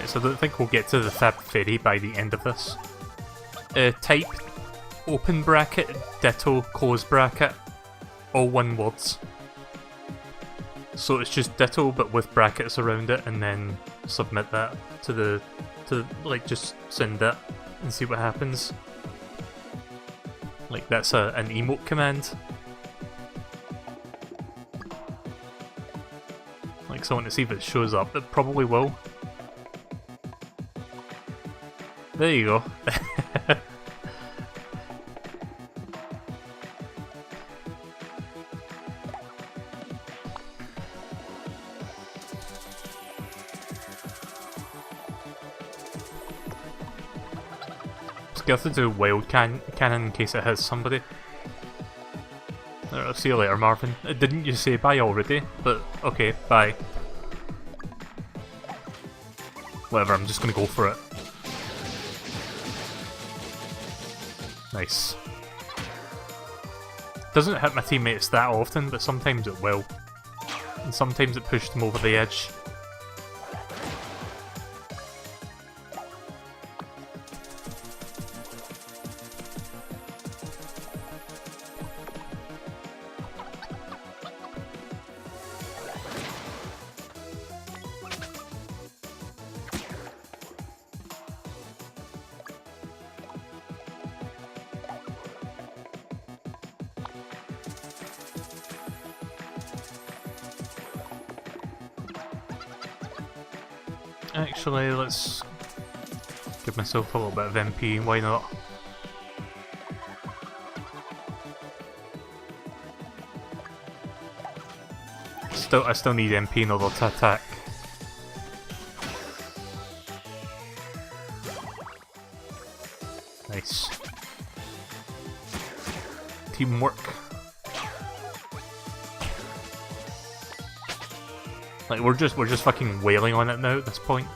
so I don't think we'll get to the Fab Fairy by the end of this. Type, open bracket, ditto, close bracket, all one words. So it's just ditto but with brackets around it, and then submit that to like just send it and see what happens. Like that's an emote command. Like so I want to see if it shows up. It probably will. There you go. You have to do wild cannon in case it hits somebody. I'll see you later, Marvin. Didn't you say bye already? But okay, bye. Whatever, I'm just gonna go for it. Nice. Doesn't hit my teammates that often, but sometimes it will. And sometimes it pushed them over the edge. Actually, let's give myself a little bit of MP, why not? I still need MP in order to attack. Nice. Teamwork. Like we're just fucking wailing on it now at this point.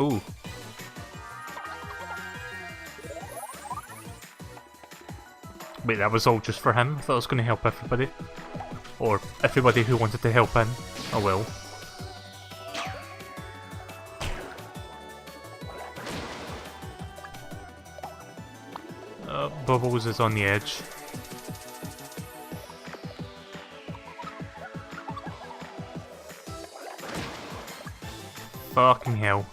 Ooh. Wait, that was all just for him? I thought it was going to help everybody. Or everybody who wanted to help him. Oh well. Bubbles is on the edge. Fucking hell.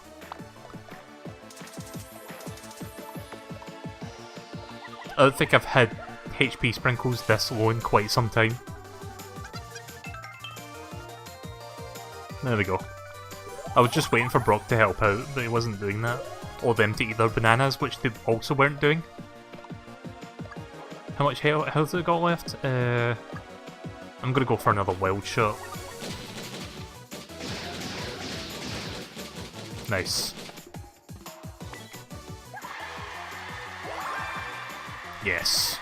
I don't think I've had HP sprinkles this low in quite some time. There we go. I was just waiting for Brock to help out, but he wasn't doing that. Or them to eat their bananas, which they also weren't doing. How much health have they got left? I'm gonna go for another wild shot. Nice. Yes.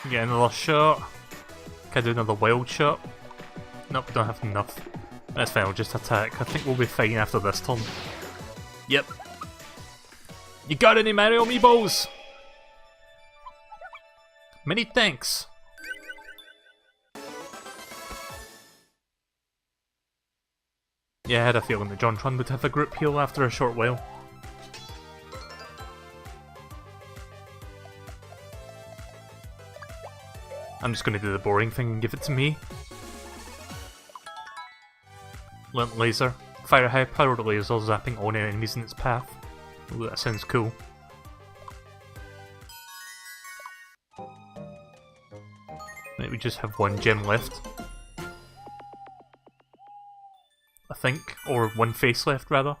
Get another shot. Can I do another wild shot? Nope, don't have enough. That's fine, I'll just attack. I think we'll be fine after this turn. Yep. You got any Mario Amiibos? Many thanks. Yeah, I had a feeling that JonTron would have a group heal after a short while. I'm just going to do the boring thing and give it to me. Lint laser. Fire a high-powered laser zapping all enemies in its path. Ooh, that sounds cool. Maybe we just have one gem left. I think. Or one face left, rather.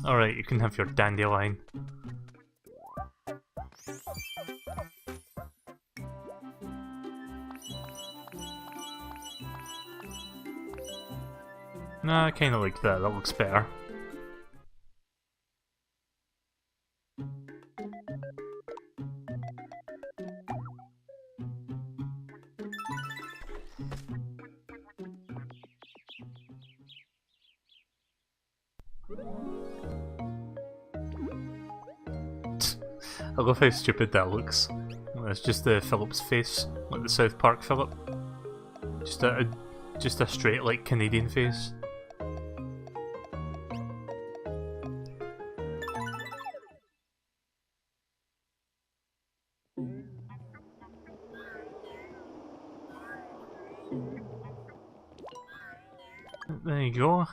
Alright, you can have your dandelion. Nah, I kinda like that, that looks better. I love how stupid that looks. It's just the Philip's face, like the South Park Philip. Just a straight, like, Canadian face. There you go.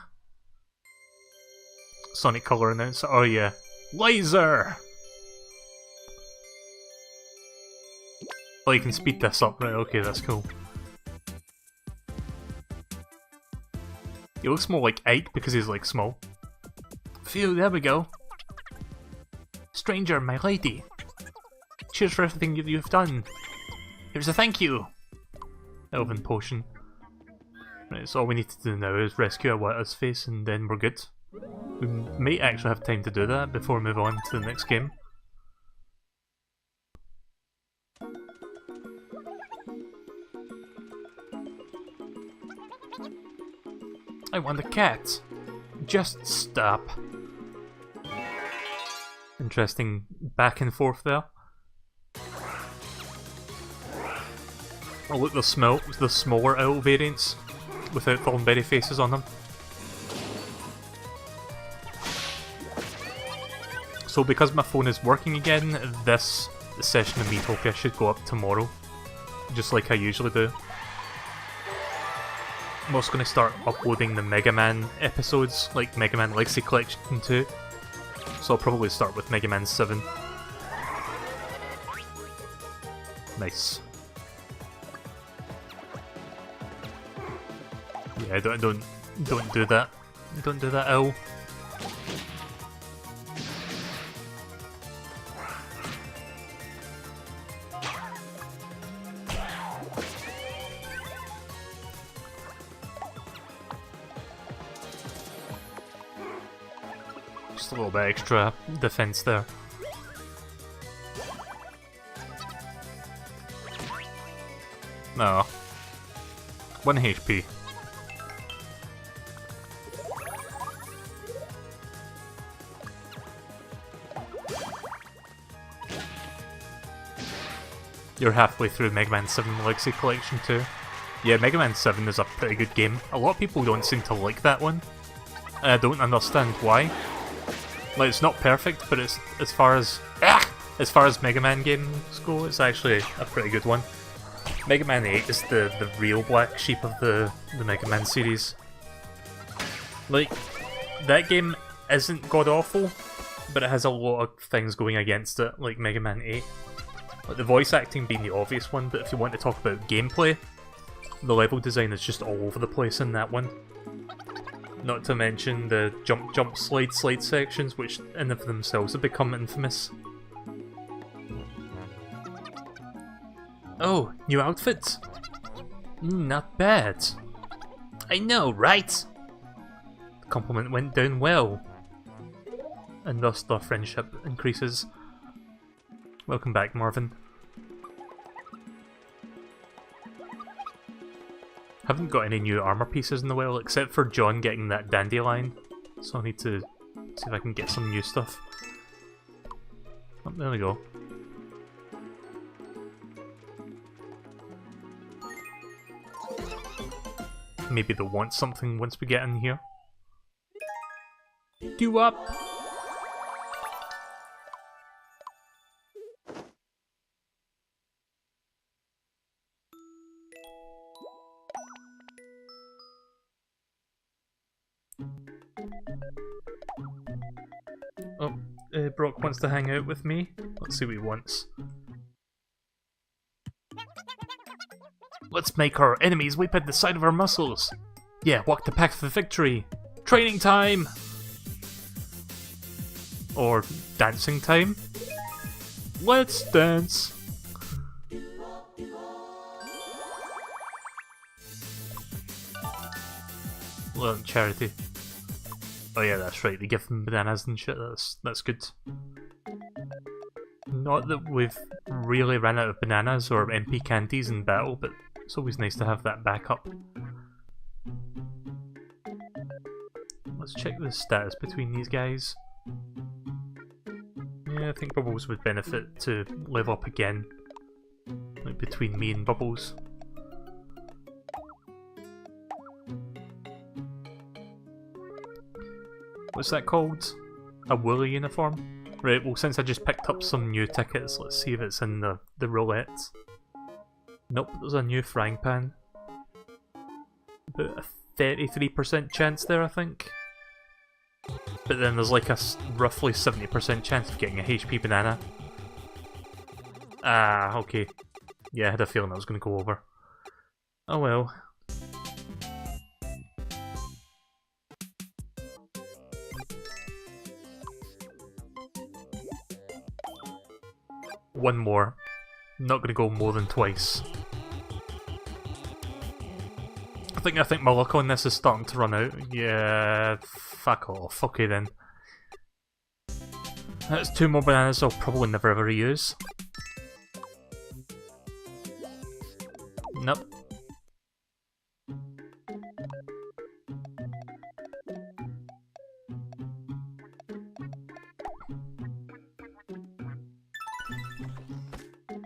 Sonic Color announcer. Oh yeah. Laser! Oh, you can speed this up, right? Okay, that's cool. He looks more like Ike because he's like small. Phew, there we go. Stranger, my lady. Cheers for everything you've done. Here's a thank you. Elven potion. Right, so all we need to do now is rescue Awata's face and then we're good. We might actually have time to do that before we move on to the next game. I want a cat. Just stop. Interesting back and forth there. Oh look, the smaller owl variants without thornberry faces on them. So because my phone is working again, this session of Miitopia should go up tomorrow, just like I usually do. I'm also going to start uploading the Mega Man episodes, like Mega Man Legacy Collection 2. So I'll probably start with Mega Man 7. Nice. Yeah, don't do that. Don't do that, owl. Just a little bit extra defense there. No. 1 HP. You're halfway through Mega Man 7 Legacy Collection 2. Yeah, Mega Man 7 is a pretty good game. A lot of people don't seem to like that one. And I don't understand why. Like, it's not perfect, but it's as far as Mega Man games go, it's actually a pretty good one. Mega Man 8 is the real black sheep of the Mega Man series. Like, that game isn't god-awful, but it has a lot of things going against it, like Mega Man 8. Like the voice acting being the obvious one, but if you want to talk about gameplay, the level design is just all over the place in that one. Not to mention the jump slide sections, which in of themselves have become infamous. Oh, new outfits? Not bad. I know, right? The compliment went down well. And thus the friendship increases. Welcome back, Marvin. Haven't got any new armor pieces in the well, except for John getting that dandelion. So I need to see if I can get some new stuff. Oh, there we go. Maybe they'll want something once we get in here. Do up! Oh, Brock wants to hang out with me. Let's see what he wants. Let's make our enemies weep at the sight of our muscles. Yeah, walk the path of victory. Training time! Or dancing time? Let's dance! Well, charity. Oh yeah, that's right, they give them bananas and shit, that's good. Not that we've really ran out of bananas or MP candies in battle, but it's always nice to have that backup. Let's check the status between these guys. Yeah, I think Bubbles would benefit to live up again. Like between me and Bubbles. What's that called? A woolly uniform? Right, well since I just picked up some new tickets, let's see if it's in the roulette. Nope, there's a new frying pan. About a 33% chance there, I think. But then there's like a roughly 70% chance of getting a HP banana. Ah, okay. Yeah, I had a feeling I was going to go over. Oh well. One more. Not going to go more than twice. I think my luck on this is starting to run out. Yeah, fuck off. Okay then. That's 2 more bananas I'll probably never ever use. Nope.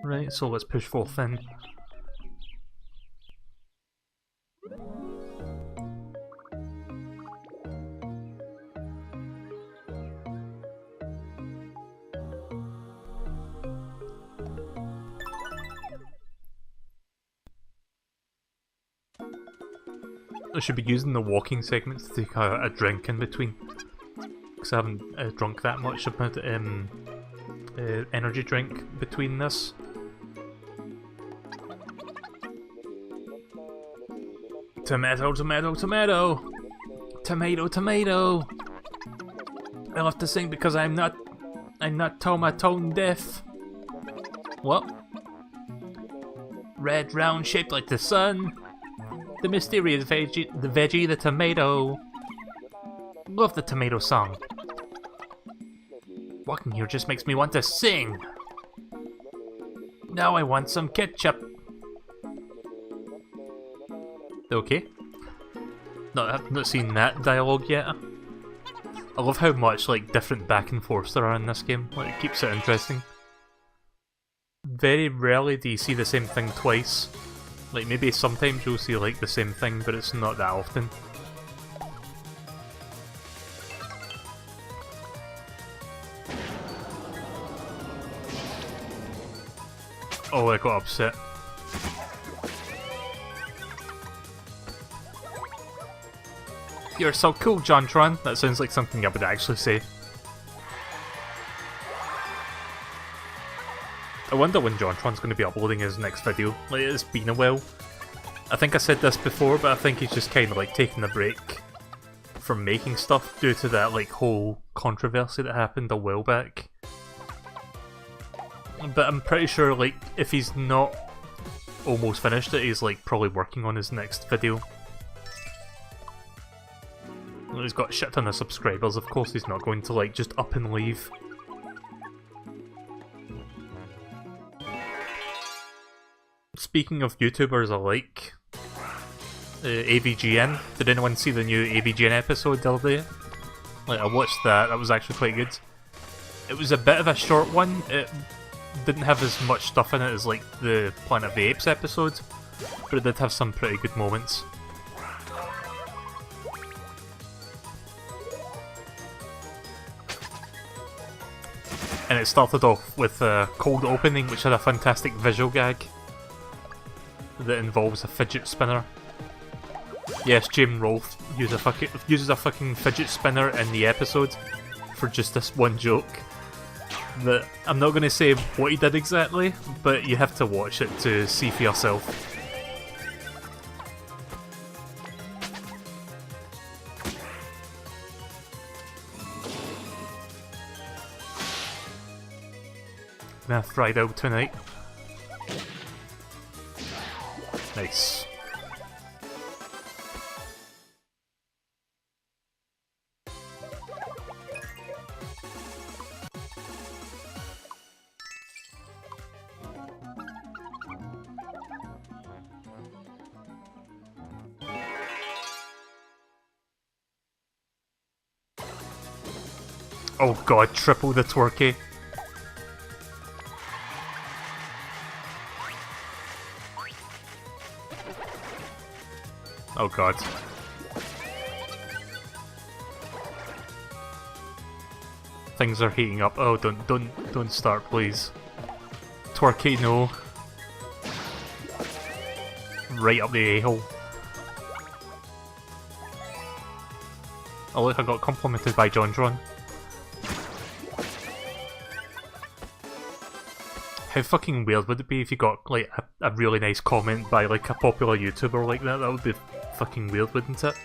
Right, so let's push forth then. I should be using the walking segment to take a drink in between. Because I haven't drunk that much about energy drink between this. Tomato, tomato, tomato! Tomato, tomato! I'll have to sing because I'm not tone deaf. What? Red, round, shaped like the sun. The mysterious veggie, the tomato. Love the tomato song. Walking here just makes me want to sing. Now I want some ketchup. Okay. No, I've not seen that dialogue yet. I love how much like different back and forth there are in this game. Like, it keeps it interesting. Very rarely do you see the same thing twice. Like, maybe sometimes you'll see like the same thing, but it's not that often. Oh, I got upset. You're so cool, Jontron. That sounds like something I would actually say. I wonder when Jontron's going to be uploading his next video. Like, it's been a while. I think I said this before, but I think he's just kind of like taking a break from making stuff due to that like whole controversy that happened a while back. But I'm pretty sure like if he's not almost finished it, he's like probably working on his next video. He's got a shit ton of subscribers, of course he's not going to like just up and leave. Speaking of YouTubers alike, AVGN, did anyone see the new AVGN episode the other day? Like, I watched that, that was actually quite good. It was a bit of a short one, it didn't have as much stuff in it as like the Planet of the Apes episode, but it did have some pretty good moments. And it started off with a cold opening which had a fantastic visual gag that involves a fidget spinner. Yes, Jim Rolfe uses a fucking fidget spinner in the episode for just this one joke. That I'm not going to say what he did exactly, but you have to watch it to see for yourself. Gonna have fried out tonight. Nice. Oh god, triple the twerky. Oh god. Things are heating up. Oh, don't start, please. Twerky, no. Right up the a-hole. Oh look, I got complimented by JonJon. How fucking weird would it be if you got like a really nice comment by like a popular YouTuber like that? That would be fucking weird, wouldn't it?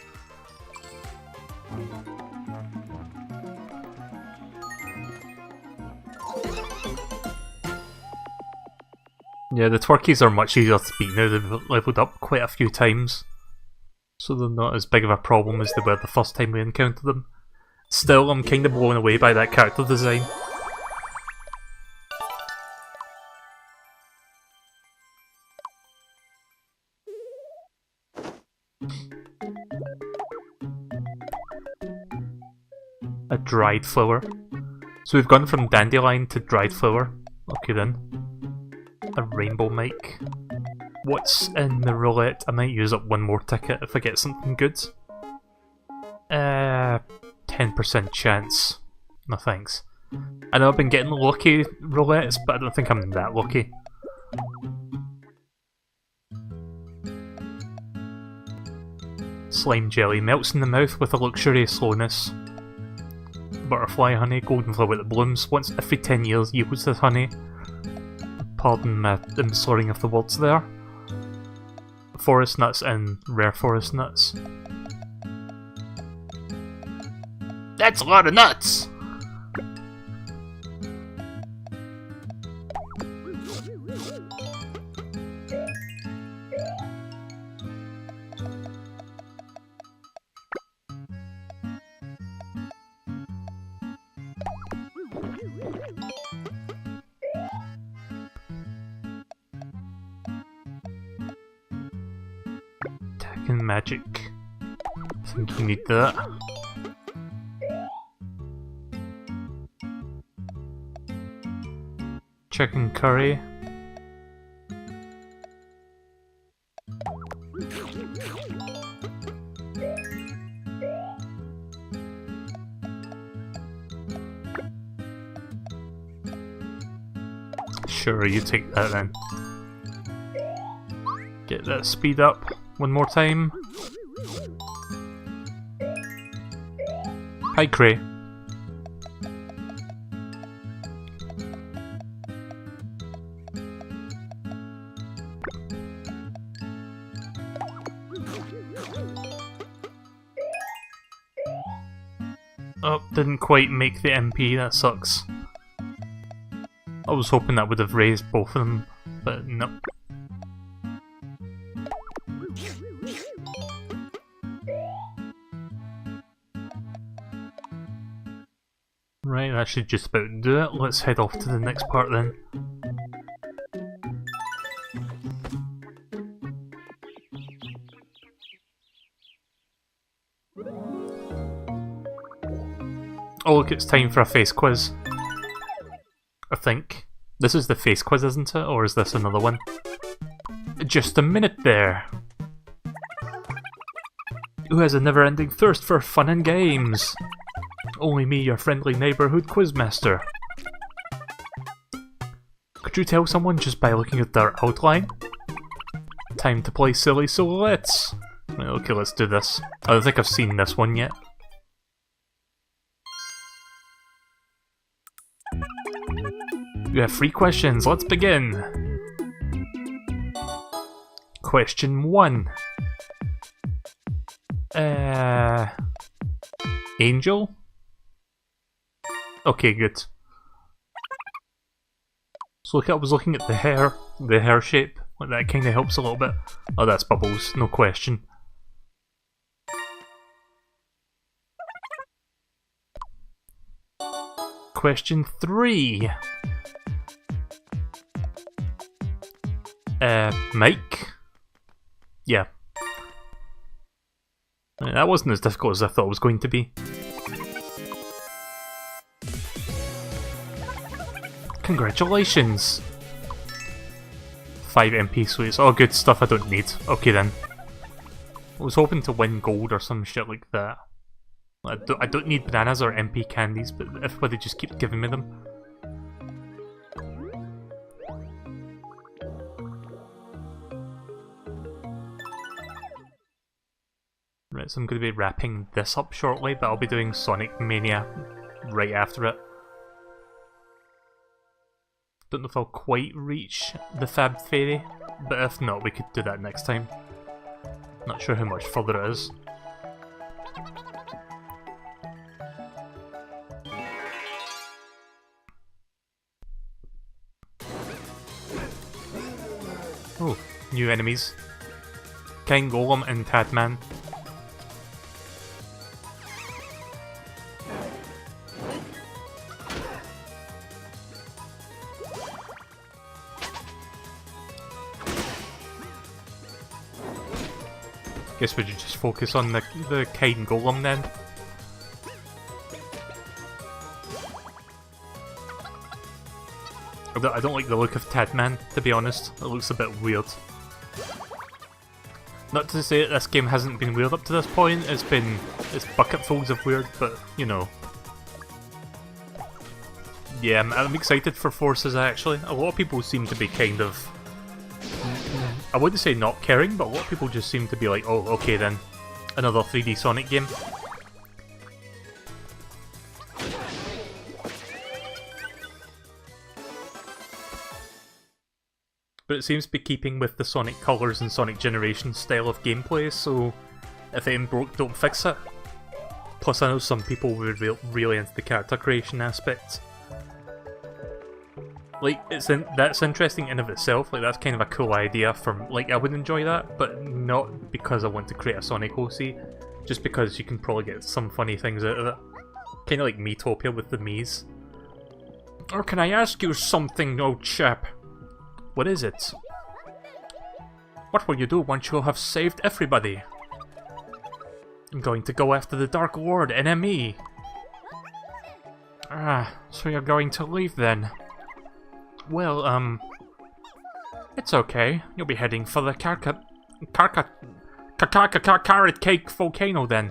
Yeah, the twerkies are much easier to beat now. They've leveled up quite a few times. So they're not as big of a problem as they were the first time we encountered them. Still, I'm kinda blown away by that character design. A dried flower. So we've gone from dandelion to dried flower. Okay then. A rainbow mic. What's in the roulette? I might use up one more ticket if I get something good. 10% chance. No thanks. I know I've been getting lucky roulettes, but I don't think I'm that lucky. Slime jelly melts in the mouth with a luxurious slowness. Butterfly honey, golden flower that blooms once every 10 years yields this honey. Pardon my slurring of the words there. Forest nuts and rare forest nuts. That's a lot of nuts! And magic. I think you need that. Chicken curry. Sure, you take that then. Get that speed up. One more time. Hi, Cray. Oh, didn't quite make the MP, that sucks. I was hoping that would have raised both of them, but nope. Right, that should just about do it. Let's head off to the next part then. Oh look, it's time for a face quiz. I think. This is the face quiz, isn't it? Or is this another one? Just a minute there! Who has a never-ending thirst for fun and games? Only me, your friendly neighbourhood quizmaster. Could you tell someone just by looking at their outline? Time to play silly, so let's... Okay, let's do this. I don't think I've seen this one yet. You have 3 questions, let's begin! Question 1. Angel? Okay, good. So look, I was looking at the hair shape. Like that kinda helps a little bit. Oh, that's Bubbles, no question. Question 3. Mike? Yeah. That wasn't as difficult as I thought it was going to be. Congratulations! 5 MP sweets. Oh, good stuff I don't need. Okay then. I was hoping to win gold or some shit like that. I don't need bananas or MP candies, but everybody just keeps giving me them. Right, so I'm going to be wrapping this up shortly, but I'll be doing Sonic Mania right after it. Don't know if I'll quite reach the Fab Fairy, but if not, we could do that next time. Not sure how much further it is. Oh, new enemies. King Golem and Tadman. Guess we should just focus on the Kind Golem then. I don't like the look of Tadman, to be honest. It looks a bit weird. Not to say that this game hasn't been weird up to this point, it's bucketfuls of weird, but, you know. Yeah, I'm excited for Forces actually. A lot of people seem to be kind of... I wouldn't say not caring, but a lot of people just seem to be like, oh, okay then. Another 3D Sonic game. But it seems to be keeping with the Sonic Colors and Sonic Generation style of gameplay, so if it ain't broke, don't fix it. Plus I know some people were really into the character creation aspect. Like, that's interesting in of itself, like that's kind of a cool idea from, like, I would enjoy that, but not because I want to create a Sonic OC, just because you can probably get some funny things out of it. Kind of like Miitopia with the Miis. Or can I ask you something, old chap? What is it? What will you do once you have saved everybody? I'm going to go after the Dark Lord, NME. Ah, so you're going to leave then? Well, it's okay. You'll be heading for the Carrot Cake Volcano then.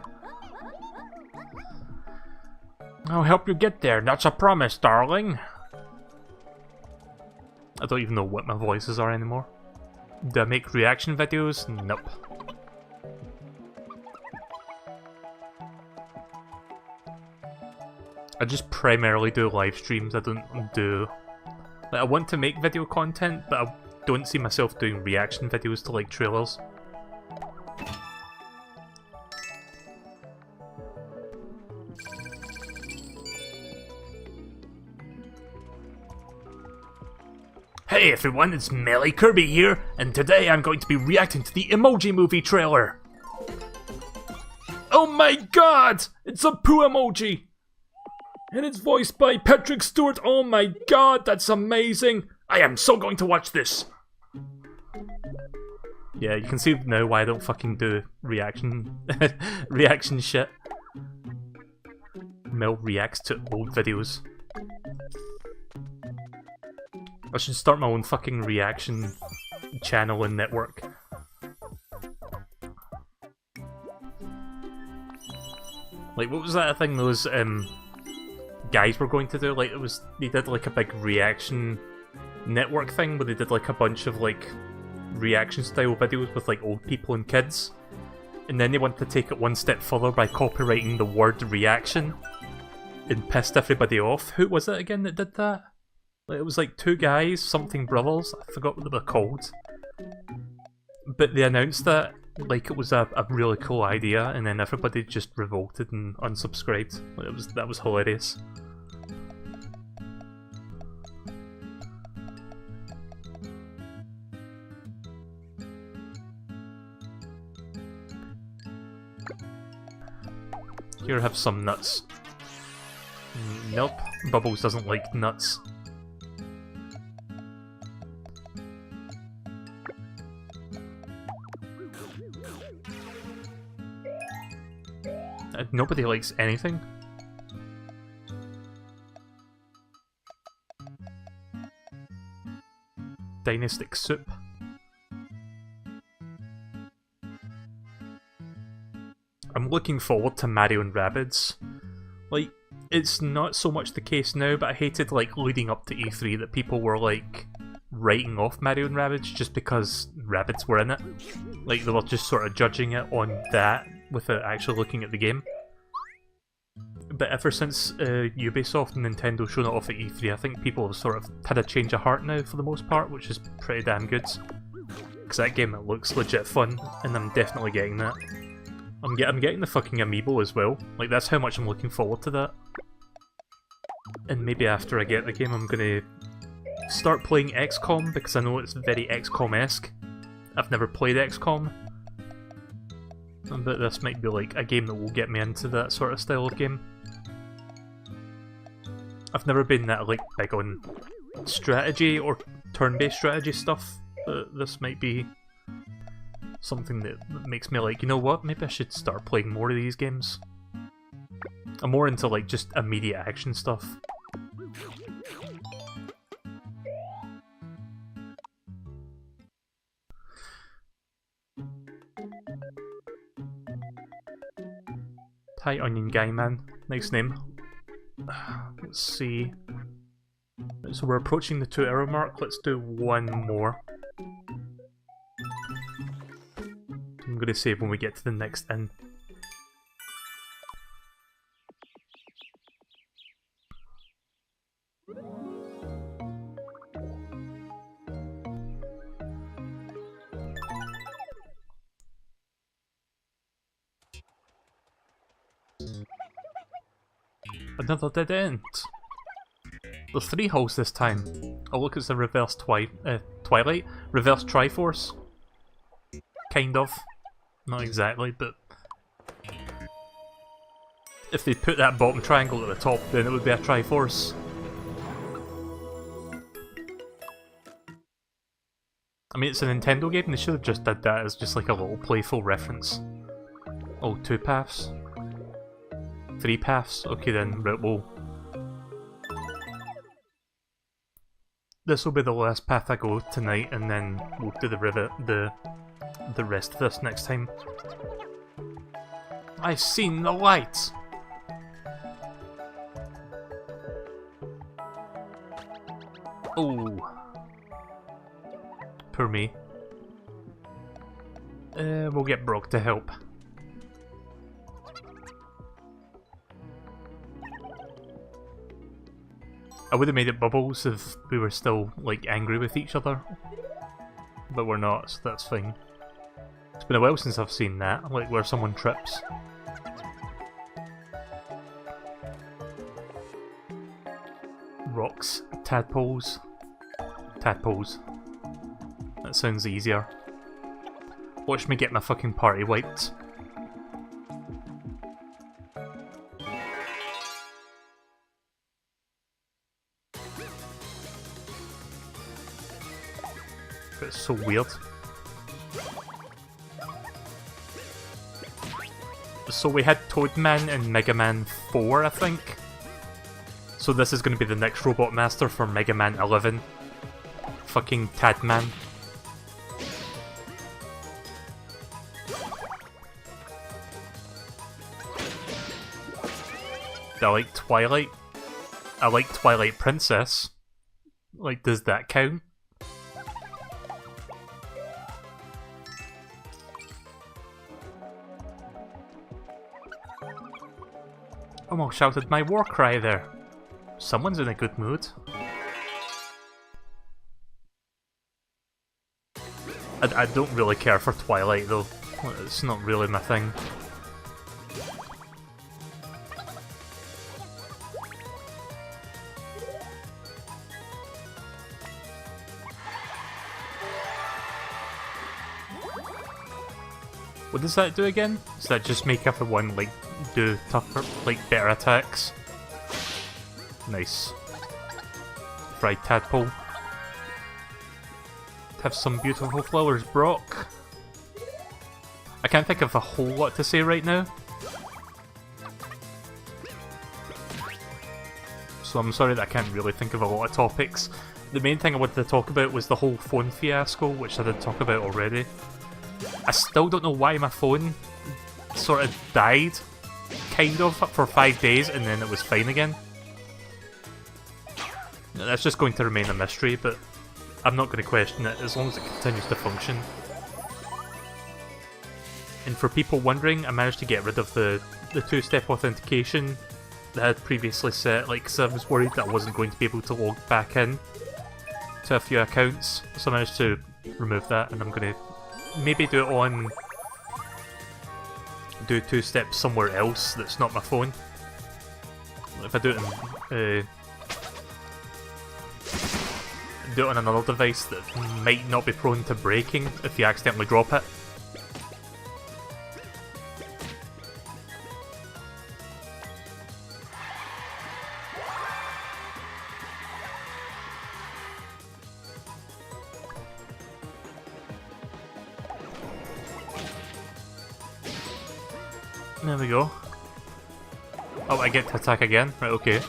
I'll help you get there, that's a promise, darling. I don't even know what my voices are anymore. Do I make reaction videos? Nope. I just primarily do live streams, I don't do... Like, I want to make video content, but I don't see myself doing reaction videos to, like, trailers. Hey everyone, it's MeleeKirby here, and today I'm going to be reacting to the Emoji Movie trailer! Oh my god! It's a poo emoji! And it's voiced by Patrick Stewart. Oh my god, that's amazing! I am so going to watch this! Yeah, you can see now why I don't fucking do reaction reaction shit. Mel reacts to old videos. I should start my own fucking reaction channel and network. Like, what was that thing those guys were going to do? Like, they did like a big reaction network thing where they did like a bunch of like reaction style videos with like old people and kids. And then they wanted to take it one step further by copyrighting the word reaction and pissed everybody off. Who was it again that did that? It was like two guys, something brothers, I forgot what they were called. But they announced that like it was a really cool idea, and then everybody just revolted and unsubscribed. That was hilarious. Here, have some nuts. Nope, Bubbles doesn't like nuts. Nobody likes anything. dynastic soup. I'm looking forward to Mario and Rabbids. Like, it's not so much the case now, but I hated, like, leading up to E3 that people were, like, writing off Mario and Rabbids just because Rabbids were in it. Like, they were just sort of judging it on that without actually looking at the game. But ever since Ubisoft and Nintendo showed it off at E3, I think people have sort of had a change of heart now for the most part, which is pretty damn good. Because that game, it looks legit fun, and I'm definitely getting that. I'm getting the fucking amiibo as well. Like, that's how much I'm looking forward to that. And maybe after I get the game, I'm gonna start playing XCOM, because I know it's very XCOM-esque. I've never played XCOM. But this might be like a game that will get me into that sort of style of game. I've never been that like big on strategy or turn-based strategy stuff, but this might be something that makes me like, you know what, maybe I should start playing more of these games. I'm more into like just immediate action stuff. Hi Onion Guy Man, nice name. Let's see. So we're approaching the 2-hour mark, let's do one more. I'm gonna save when we get to the next inn. Another dead end. There's 3 holes this time. Oh look, it's a reverse Twilight? Reverse Triforce? Kind of. Not exactly, but... if they put that bottom triangle at the top, then it would be a Triforce. I mean, it's a Nintendo game, they should have just did that as just like a little playful reference. Oh, 2 paths? 3 paths? Okay then, right, well... this will be the last path I go tonight, and then we'll do the rest of this next time. I've seen the light! Oh. Poor me. We'll get Brock to help. I would have made it bubbles if we were still, like, angry with each other. But we're not, so that's fine. It's been a while since I've seen that, like where someone trips. Rocks, tadpoles. Tadpoles. That sounds easier. Watch me get my fucking party wiped. It's so weird. So we had Toadman in Mega Man 4, I think. So this is going to be the next Robot Master for Mega Man 11. Fucking Tadman. I like Twilight. I like Twilight Princess. Like, does that count? Almost shouted my war cry there. Someone's in a good mood. I don't really care for Twilight though. It's not really my thing. What does that do again? Does that just make everyone like do tougher, like better attacks? Nice. Fried tadpole. Have some beautiful flowers, Brock. I can't think of a whole lot to say right now. So I'm sorry that I can't really think of a lot of topics. the main thing I wanted to talk about was the whole phone fiasco, which I did talk about already. I still don't know why my phone sort of died, kind of, for 5 days, and then it was fine again. That's just going to remain a mystery, but I'm not going to question it as long as it continues to function. And for people wondering, I managed to get rid of the two-step authentication that I had previously set, like, because I was worried that I wasn't going to be able to log back in to a few accounts. So I managed to remove that, and I'm going to maybe do it on... do two-step somewhere else that's not my phone. If I do it in... do it on another device that might not be prone to breaking if you accidentally drop it. There we go. Oh, I get to attack again? Right, okay.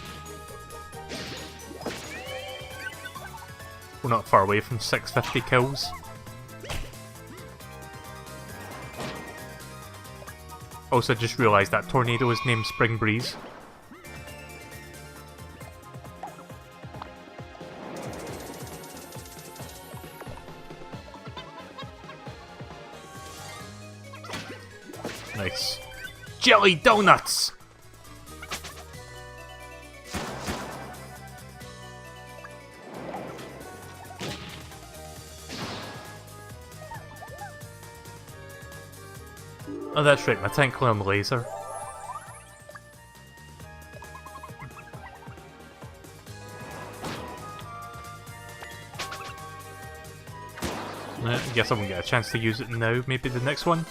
We're not far away from 650 kills. Also, just realised that tornado is named Spring Breeze. Nice. Jelly donuts! Oh, that's right, my twinkling on the laser. I guess I won't get a chance to use it now, maybe the next one.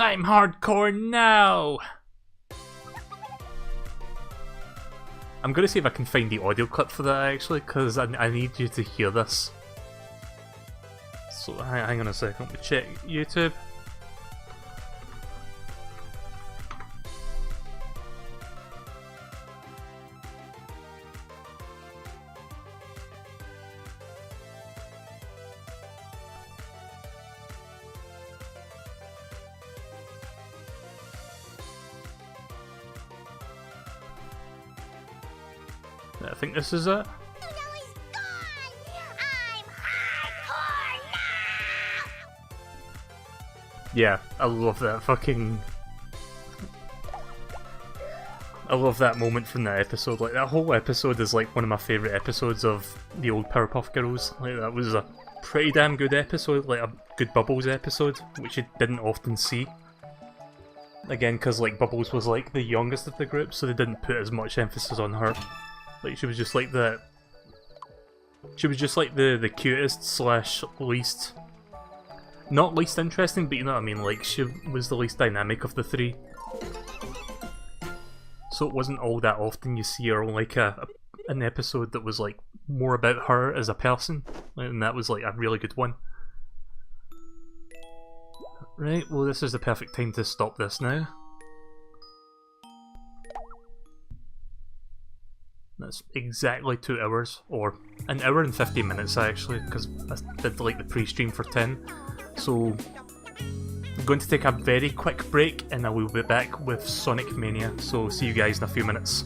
I'm hardcore now! I'm gonna see if I can find the audio clip for that actually, because I need you to hear this. So hang on a second, let me check YouTube. I think this is it. Yeah, I love that fucking... I love that moment from that episode. Like, that whole episode is like one of my favourite episodes of the old Powerpuff Girls. Like, that was a pretty damn good episode, like a good Bubbles episode, which you didn't often see. Again, because like Bubbles was like the youngest of the group, so they didn't put as much emphasis on her. Like, she was just like the... She was just like the cutest slash least... Not least interesting, but you know what I mean, like, she was the least dynamic of the three. So it wasn't all that often you see her on like an episode that was like more about her as a person, and that was like a really good one. Right, well this is the perfect time to stop this now. That's exactly 2 hours, or an hour and 50 minutes actually, because I did like the pre-stream for 10. So I'm going to take a very quick break and I will be back with Sonic Mania, so see you guys in a few minutes.